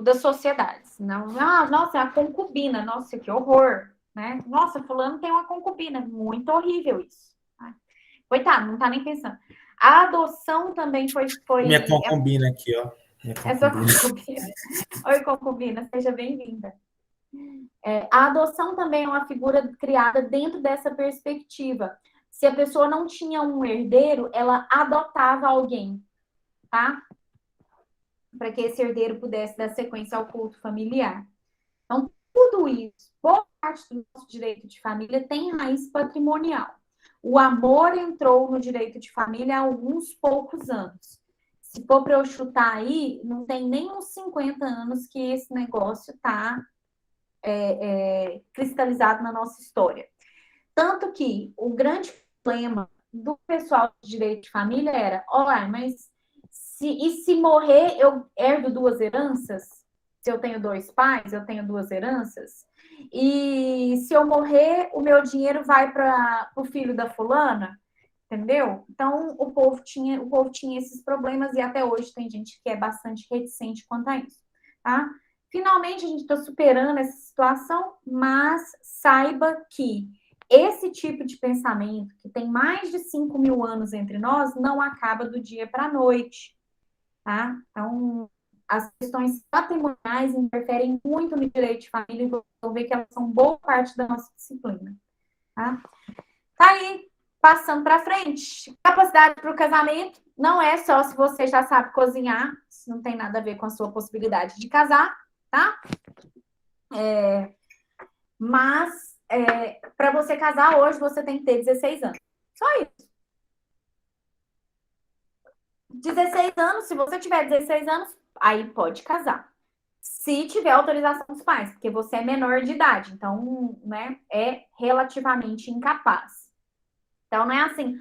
das sociedades. Não, nossa, é a concubina, nossa, que horror, né? Nossa, fulano tem uma concubina, muito horrível isso. Coitado, não tá nem pensando. A adoção também foi... Minha concubina aqui, ó. Essa concubina. Oi, concubina, seja bem-vinda. A adoção também é uma figura criada dentro dessa perspectiva. Se a pessoa não tinha um herdeiro, ela adotava alguém, tá? Para que esse herdeiro pudesse dar sequência ao culto familiar. Então, tudo isso, boa parte do nosso direito de família tem raiz patrimonial. O amor entrou no direito de família há alguns poucos anos. Se for para eu chutar aí, não tem nem uns 50 anos que esse negócio está cristalizado na nossa história. Tanto que o grande problema do pessoal de direito de família era, mas se morrer, eu herdo duas heranças? Se eu tenho dois pais, eu tenho duas heranças? E se eu morrer, o meu dinheiro vai para o filho da fulana? Entendeu? Então, o povo tinha esses problemas e até hoje tem gente que é bastante reticente quanto a isso, tá? Finalmente, a gente está superando essa situação, mas saiba que esse tipo de pensamento, que tem mais de 5.000 anos entre nós, não acaba do dia para a noite, tá? Então, as questões patrimoniais interferem muito no direito de família e vou ver que elas são boa parte da nossa disciplina, tá? Tá aí, passando para frente. Capacidade para o casamento não é só se você já sabe cozinhar, isso não tem nada a ver com a sua possibilidade de casar, tá? Mas para você casar hoje, você tem que ter 16 anos. Só isso. 16 anos, se você tiver 16 anos, aí pode casar. Se tiver autorização dos pais, porque você é menor de idade, então, né, é relativamente incapaz. Então, não é assim,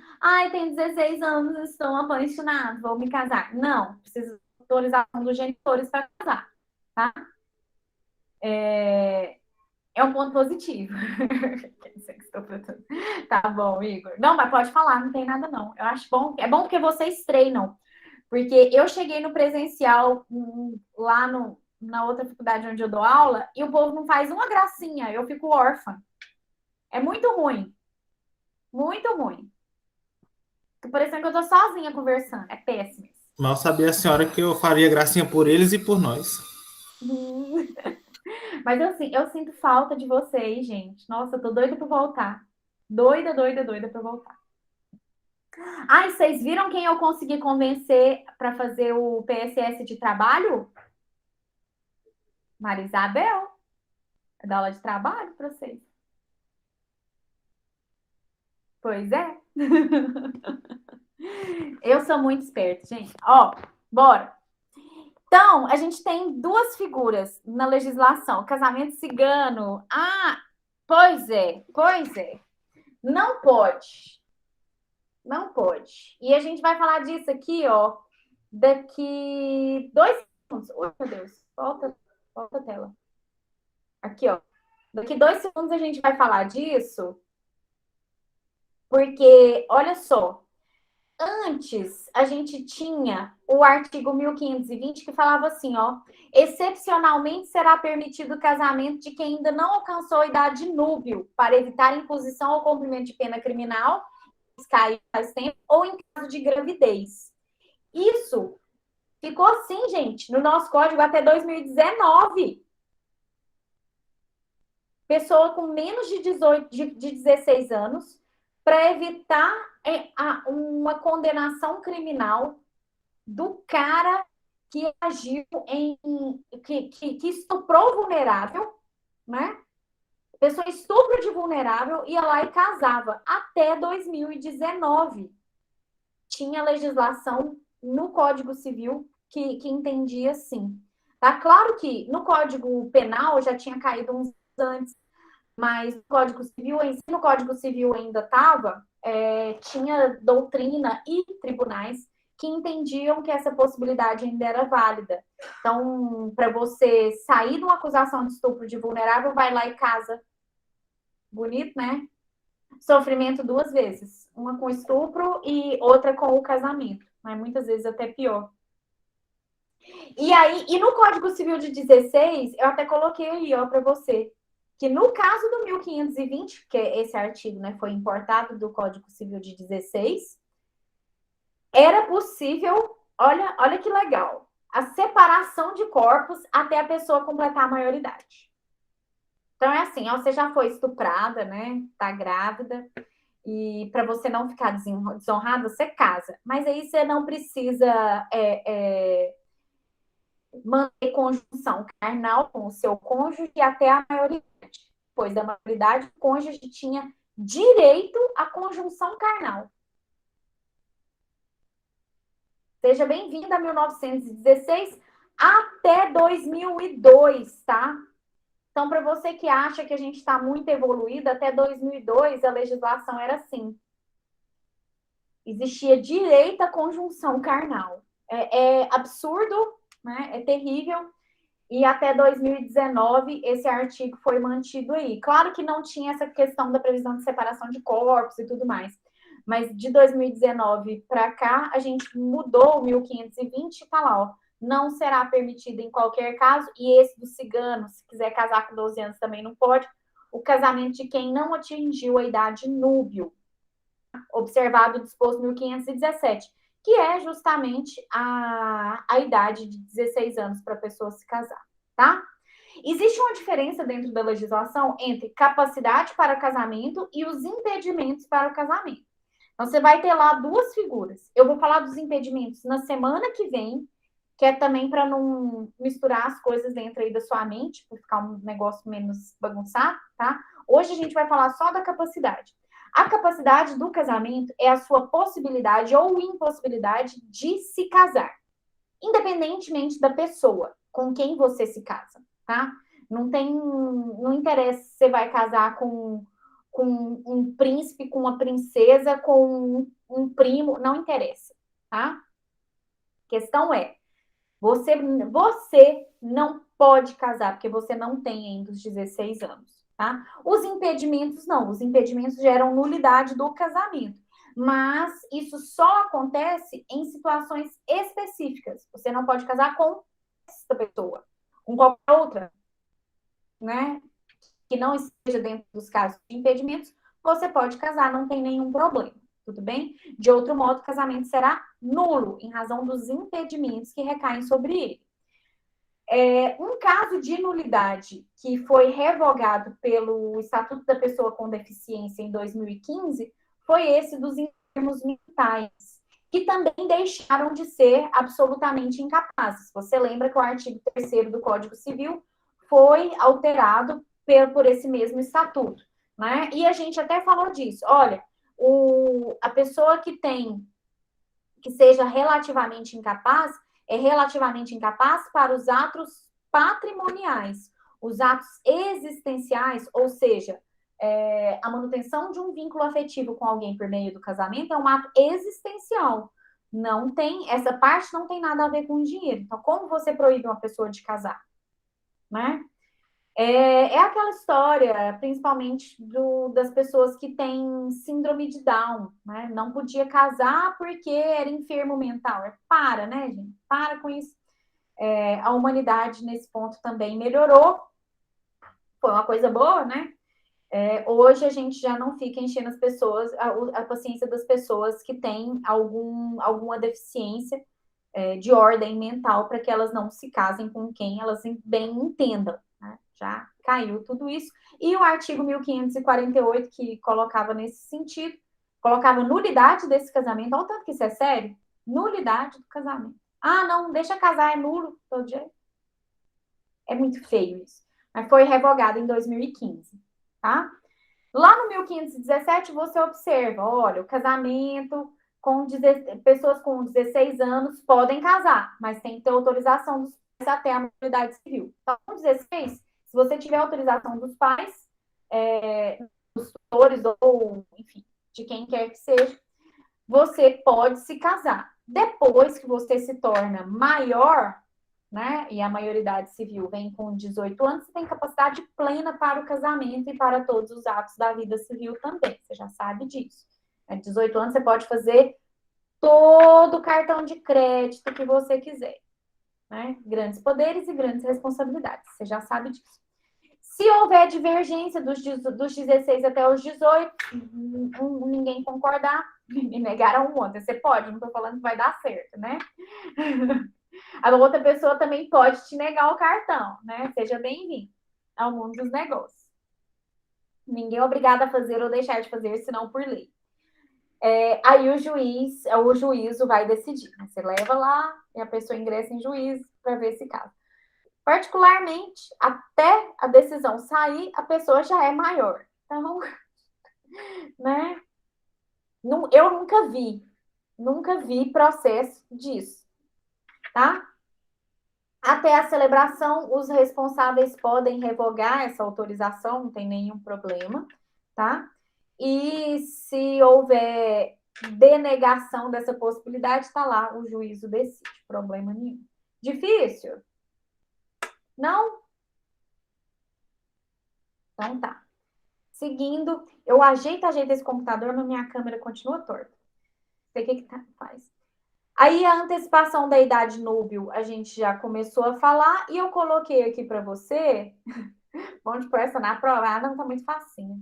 tenho 16 anos, estou apaixonado, vou me casar. Não, precisa de autorização dos genitores para casar, tá? É um ponto positivo. Tá bom, Igor. Não, mas pode falar, não tem nada não. Eu acho bom, é bom porque vocês treinam. Porque eu cheguei no presencial lá na outra faculdade onde eu dou aula e o povo não faz uma gracinha, eu fico órfã. É muito ruim. Muito ruim. Tô parecendo que eu tô sozinha conversando. É péssimo. Mal sabia a senhora que eu faria gracinha por eles e por nós. Mas eu sinto falta de vocês, gente. Nossa, eu tô doida pra voltar. Doida pra voltar. E vocês viram quem eu consegui convencer para fazer o PSS de trabalho? Maria Isabel. É da aula de trabalho para vocês. Pois é. Eu sou muito esperta, gente. Bora. Então, a gente tem duas figuras na legislação. Casamento cigano. Pois é. Não pode. Não pode. E a gente vai falar disso aqui, daqui 2 segundos. Oi, meu Deus. Volta a tela. Aqui, Daqui 2 segundos a gente vai falar disso. Porque, olha só, Antes, a gente tinha o artigo 1520 que falava assim, ó, excepcionalmente será permitido o casamento de quem ainda não alcançou a idade núbil para evitar imposição ou cumprimento de pena criminal, caiu faz tempo, ou em caso de gravidez. Isso ficou assim, gente, no nosso código até 2019. Pessoa com menos de 16 anos, para evitar uma condenação criminal do cara que agiu que estuprou vulnerável, né? Pessoa estupro de vulnerável, ia lá e casava. Até 2019. Tinha legislação no Código Civil que entendia assim. Tá claro que no Código Penal já tinha caído uns antes, mas no Código Civil ainda estava, tinha doutrina e tribunais que entendiam que essa possibilidade ainda era válida. Então, para você sair de uma acusação de estupro de vulnerável, vai lá e casa. Bonito, né? Sofrimento 2 vezes. Uma com estupro e outra com o casamento. Mas muitas vezes até pior. E no Código Civil de 16, eu até coloquei aí, ó, para você, que no caso do 1520, que esse artigo, né, foi importado do Código Civil de 16, era possível, olha que legal, a separação de corpos até a pessoa completar a maioridade. Então é assim, ó, você já foi estuprada, né, tá grávida, e para você não ficar desonrada, você casa. Mas aí você não precisa manter conjunção carnal com o seu cônjuge até a maioridade. Depois da maioridade, o cônjuge tinha direito à conjunção carnal. Seja bem-vinda a 1916 até 2002, tá? Então, para você que acha que a gente está muito evoluída, até 2002 a legislação era assim. Existia direito à conjunção carnal. É absurdo, né? É terrível. E até 2019 esse artigo foi mantido aí. Claro que não tinha essa questão da previsão de separação de corpos e tudo mais. Mas de 2019 para cá, a gente mudou o 1520 e tá lá, ó. Não será permitido em qualquer caso. E esse do cigano, se quiser casar com 12 anos também não pode. O casamento de quem não atingiu a idade núbil, observado o disposto 1517, que é justamente a idade de 16 anos para a pessoa se casar, tá? Existe uma diferença dentro da legislação entre capacidade para casamento e os impedimentos para o casamento. Então, você vai ter lá 2 figuras. Eu vou falar dos impedimentos na semana que vem, que é também para não misturar as coisas dentro aí da sua mente, para ficar um negócio menos bagunçado, tá? Hoje a gente vai falar só da capacidade. A capacidade do casamento é a sua possibilidade ou impossibilidade de se casar, independentemente da pessoa com quem você se casa, tá? Não interessa se você vai casar com um príncipe, com uma princesa, com um primo, não interessa, tá? A questão é, você não pode casar, porque você não tem ainda os 16 anos. Tá? Os impedimentos não, os impedimentos geram nulidade do casamento, mas isso só acontece em situações específicas. Você não pode casar com essa pessoa, com qualquer outra, né? Que não esteja dentro dos casos de impedimentos, você pode casar, não tem nenhum problema, tudo bem? De outro modo, o casamento será nulo em razão dos impedimentos que recaem sobre ele. Um caso de nulidade que foi revogado pelo Estatuto da Pessoa com Deficiência em 2015 foi esse dos enfermos mentais, que também deixaram de ser absolutamente incapazes. Você lembra que o artigo 3º do Código Civil foi alterado por esse mesmo estatuto, né? E a gente até falou disso. Olha, a pessoa que seja relativamente incapaz, é relativamente incapaz para os atos patrimoniais. Os atos existenciais, ou seja, a manutenção de um vínculo afetivo com alguém por meio do casamento é um ato existencial. Essa parte não tem nada a ver com dinheiro. Então, como você proíbe uma pessoa de casar? Né? É aquela história, principalmente das pessoas que têm síndrome de Down, né? Não podia casar porque era enfermo mental. Para, né, gente? Para com isso. A humanidade, nesse ponto, também melhorou. Foi uma coisa boa, né? Hoje a gente já não fica enchendo as pessoas, a paciência das pessoas que têm alguma deficiência de ordem mental para que elas não se casem com quem elas bem entendam. Né? Já caiu tudo isso. E o artigo 1548, que colocava nesse sentido, colocava nulidade desse casamento. Olha o tanto que isso é sério. Nulidade do casamento. Ah, não, deixa casar, é nulo todo jeito. É muito feio isso. Mas foi revogado em 2015, tá? Lá no 1517, você observa, olha, o casamento com pessoas com 16 anos podem casar, mas tem que ter autorização dos pais até a maioridade civil. Então, com 16, se você tiver autorização dos pais, dos tutores ou, enfim, de quem quer que seja, você pode se casar. Depois que você se torna maior, né, e a maioridade civil vem com 18 anos, você tem capacidade plena para o casamento e para todos os atos da vida civil também. Você já sabe disso. 18 anos você pode fazer todo o cartão de crédito que você quiser. Né? Grandes poderes e grandes responsabilidades. Você já sabe disso. Se houver divergência dos 16 até os 18, ninguém concordar, me negaram ontem. Você pode, não estou falando que vai dar certo, né? A outra pessoa também pode te negar o cartão, né? Seja bem-vindo ao mundo dos negócios. Ninguém é obrigado a fazer ou deixar de fazer, senão por lei. Aí o juízo vai decidir. Né? Você leva lá e a pessoa ingressa em juízo para ver esse caso. Particularmente, até a decisão sair, a pessoa já é maior. Então, né? Eu nunca vi processo disso, tá? Até a celebração, os responsáveis podem revogar essa autorização, não tem nenhum problema, tá? E se houver denegação dessa possibilidade, está lá, o juízo decide, problema nenhum. Difícil? Não? Então tá. Seguindo, eu ajeito esse computador, mas minha câmera continua torta. Não sei o que faz. Aí a antecipação da idade núbil a gente já começou a falar e eu coloquei aqui para você. Vamos pôr essa na prova? Ah, não, tá muito facinho.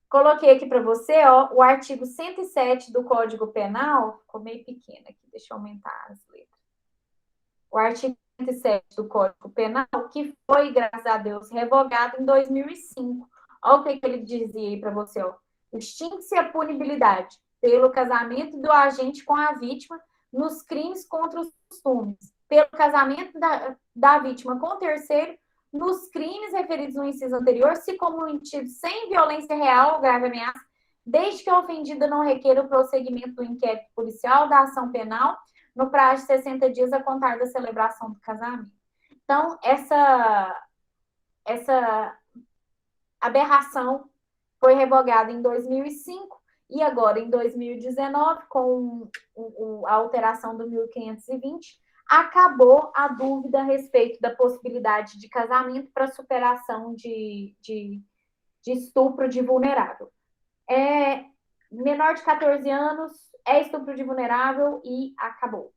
Coloquei aqui para você, ó, o artigo 107 do Código Penal. Ficou meio pequeno aqui, deixa eu aumentar as letras. O artigo 107 do Código Penal, que foi, graças a Deus, revogado em 2005. Olha o que ele dizia aí para você, ó. Extingue-se a punibilidade pelo casamento do agente com a vítima nos crimes contra os costumes, pelo casamento da vítima com o terceiro, nos crimes referidos no inciso anterior, se cometido sem violência real ou grave ameaça, desde que a ofendida não requeira o prosseguimento do inquérito policial, da ação penal, no prazo de 60 dias a contar da celebração do casamento. Então, essa aberração foi revogada em 2005 e agora em 2019, com a alteração do 1520, acabou a dúvida a respeito da possibilidade de casamento para superação de estupro de vulnerável. Menor de 14 anos é estupro de vulnerável e acabou,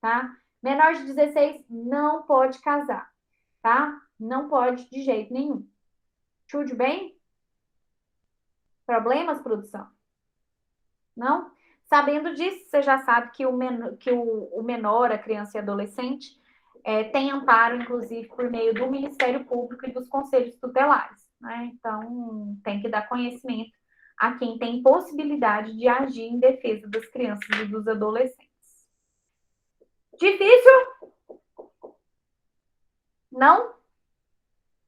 tá? Menor de 16 não pode casar, tá? Não pode de jeito nenhum. Tudo bem? Problemas, produção? Não? Sabendo disso, você já sabe que o menor, a criança e adolescente, tem amparo, inclusive, por meio do Ministério Público e dos conselhos tutelares. Né? Então, tem que dar conhecimento a quem tem possibilidade de agir em defesa das crianças e dos adolescentes. Difícil? Não?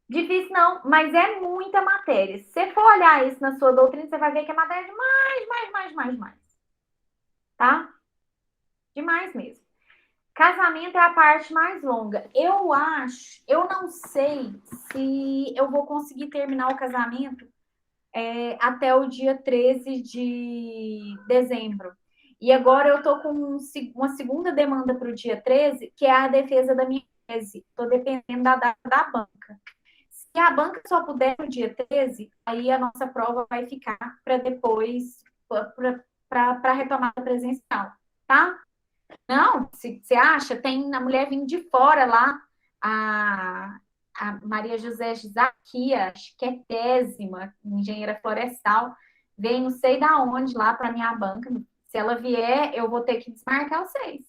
Difícil não, mas é muita matéria. Se você for olhar isso na sua doutrina, você vai ver que é matéria demais. Tá? Demais mesmo. Casamento é a parte mais longa. Eu não sei se eu vou conseguir terminar o casamento até o dia 13 de dezembro. E agora eu tô com uma segunda demanda para o dia 13, que é a defesa da minha tese. Estou dependendo da data da banca. Se a banca só puder no dia 13, aí a nossa prova vai ficar para depois, para a retomada presencial, tá? Não, se você acha, tem a mulher vindo de fora lá, a, a Maria José Zaquia, acho que é tésima, engenheira florestal, vem não sei da onde lá para minha banca. Se ela vier, eu vou ter que desmarcar vocês.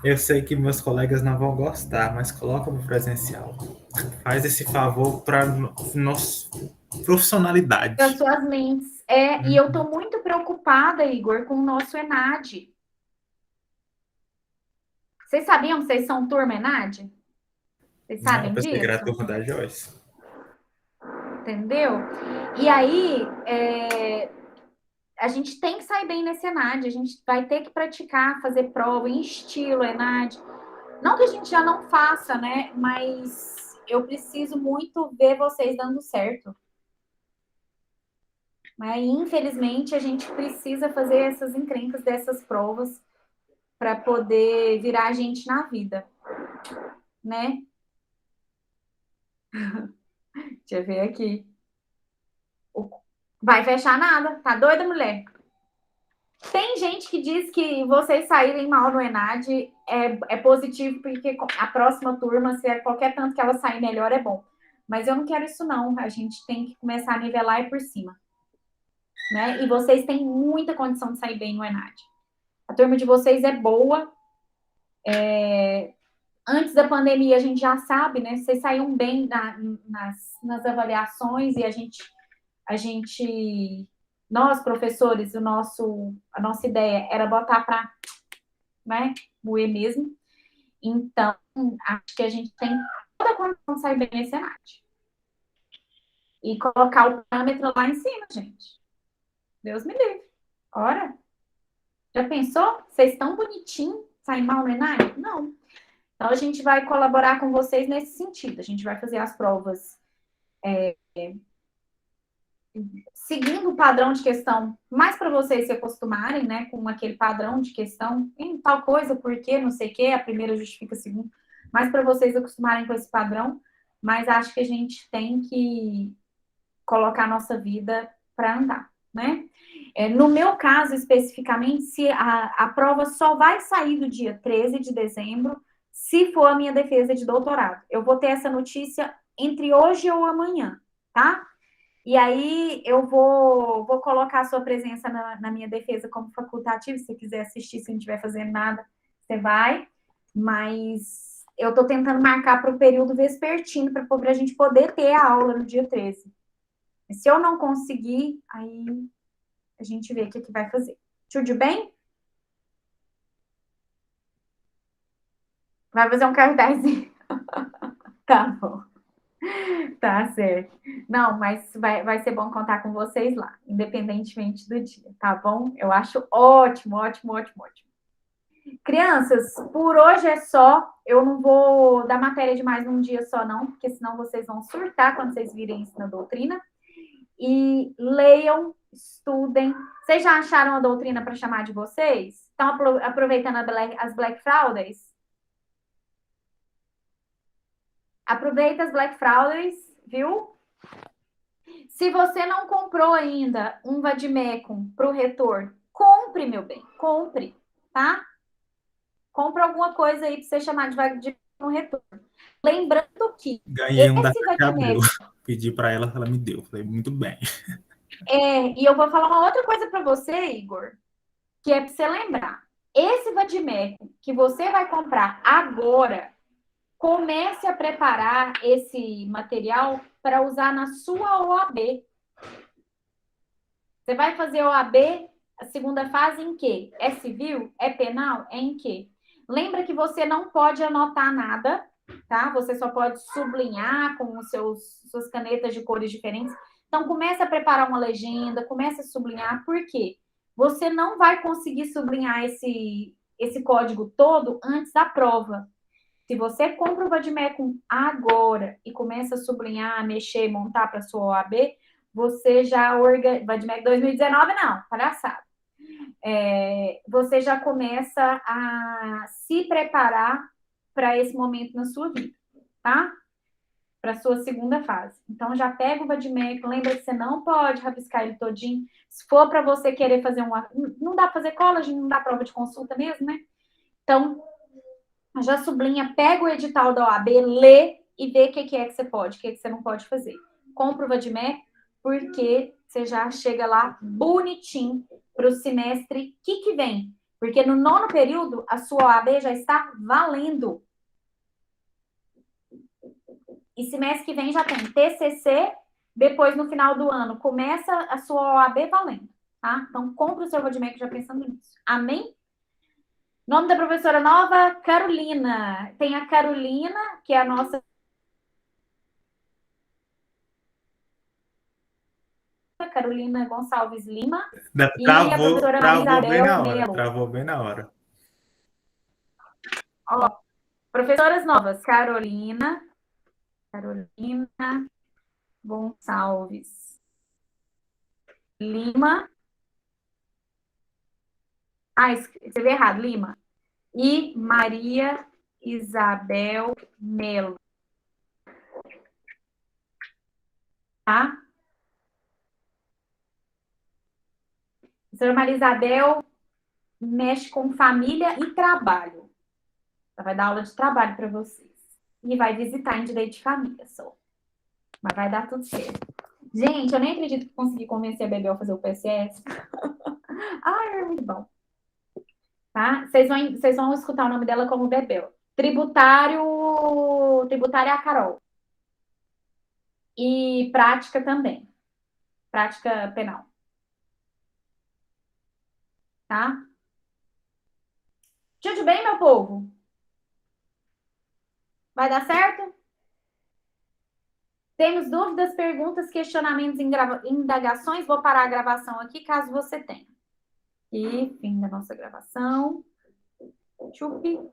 Eu sei que meus colegas não vão gostar, mas coloca no presencial. Faz esse favor para nossa Para profissionalidade. suas mentes. E eu estou muito preocupada, Igor, com o nosso ENAD. Vocês sabiam que vocês são turma ENAD? Vocês Não, eu sabem pensei que era a disso? turma da Joyce. Entendeu? E aí, a gente tem que sair bem nesse ENAD, a gente vai ter que praticar, fazer prova em estilo ENAD. Não que a gente já não faça, né? Mas eu preciso muito ver vocês dando certo. Mas, infelizmente, a gente precisa fazer essas encrencas dessas provas para poder virar a gente na vida, né? Deixa eu ver aqui. Vai fechar nada, tá doida, mulher? Tem gente que diz que vocês saírem mal no ENAD é positivo, porque a próxima turma, se é qualquer tanto que ela sair melhor, é bom. Mas eu não quero isso, não. A gente tem que começar a nivelar e por cima. Né? E vocês têm muita condição de sair bem no ENAD. A turma de vocês é boa. Antes da pandemia, a gente já sabe, né? Vocês saíam bem nas avaliações e a gente, nós, professores, a nossa ideia era botar para, né, moer mesmo. Então, acho que a gente tem toda a condição de sair bem nesse ENAD. E colocar o parâmetro lá em cima, gente. Deus me livre. Ora, já pensou? Vocês estão bonitinhos, saem mal no ENAD? Não. Então, a gente vai colaborar com vocês nesse sentido. A gente vai fazer as provas seguindo o padrão de questão, mais para vocês se acostumarem, né, com aquele padrão de questão, em tal coisa, por quê, não sei o quê, a primeira justifica a segunda, mais para vocês acostumarem com esse padrão, mas acho que a gente tem que colocar a nossa vida para andar, né? No meu caso, especificamente, se a prova só vai sair do dia 13 de dezembro, se for a minha defesa de doutorado. Eu vou ter essa notícia entre hoje ou amanhã, tá? E aí eu vou colocar a sua presença na minha defesa como facultativo. Se você quiser assistir, se não estiver fazendo nada, você vai. Mas eu estou tentando marcar para o período vespertino, para a gente poder ter a aula no dia 13. Se eu não conseguir, aí a gente vê o que vai fazer. Tudo bem? Vai fazer um cartazinho. Tá bom. Tá certo. Não, mas vai ser bom contar com vocês lá, independentemente do dia, tá bom? Eu acho ótimo, ótimo, ótimo, ótimo. Crianças, por hoje é só. Eu não vou dar matéria de mais num dia só, não, porque senão vocês vão surtar quando vocês virem isso na doutrina. E leiam, estudem. Vocês já acharam a doutrina para chamar de vocês? Estão aproveitando as Black Fridays? Aproveita as Black Fridays, viu? Se você não comprou ainda um vademecum para o retorno, compre, meu bem, compre, tá? Compre alguma coisa aí para você chamar de vademecum no retorno. Lembrando que Ganhei um da esse Cátia Abreu. vademecum... Pedi para ela, ela me deu. Falei, muito bem. E eu vou falar uma outra coisa para você, Igor, que é para você lembrar. Esse vademecum que você vai comprar agora, comece a preparar esse material para usar na sua OAB. Você vai fazer OAB, a segunda fase em quê? É civil? É penal? É em quê? Lembra que você não pode anotar nada, tá? Você só pode sublinhar com os suas canetas de cores diferentes. Então, comece a preparar uma legenda, comece a sublinhar. Por quê? Você não vai conseguir sublinhar esse código todo antes da prova. Se você compra o vademecum agora e começa a sublinhar, mexer, montar para sua OAB, você já vademecum 2019 não, palhaçada. Você já começa a se preparar para esse momento na sua vida, tá? para sua segunda fase. Então, já pega o vadimécum, lembra que você não pode rabiscar ele todinho. Se for para você querer fazer uma... Não dá para fazer collagen, não dá prova de consulta mesmo, né? Então, já sublinha, pega o edital da OAB, lê e vê o que é que você pode, o que você não pode fazer. Compra o vadimécum, porque você já chega lá bonitinho para o semestre que vem. Porque no 9º período, a sua OAB já está valendo. E semestre que vem já tem TCC, depois no final do ano começa a sua OAB valendo, tá? Então, compra o seu vadimécum já pensando nisso. Amém? Nome da professora nova, Carolina. Tem a Carolina, que é a nossa Carolina Gonçalves Lima. E a professora Travou bem na hora. Melo. Travou bem na hora. Ó, professoras novas, Carolina Gonçalves Lima. Ah, escrevi errado, Lima. E Maria Isabel Melo. Tá? A senhora Maria Isabel mexe com família e trabalho. Ela vai dar aula de trabalho para vocês. E vai visitar em direito de família só. Mas vai dar tudo certo. Gente, eu nem acredito que consegui convencer a Bebel a fazer o PSS. Ai, é muito bom. Tá? Vocês vão escutar o nome dela como Bebel. Tributária é a Carol. E prática também. Prática penal. Tá? Tudo bem, meu povo? Vai dar certo? Temos dúvidas, perguntas, questionamentos, indagações? Vou parar a gravação aqui, caso você tenha. E fim da nossa gravação. Chupi.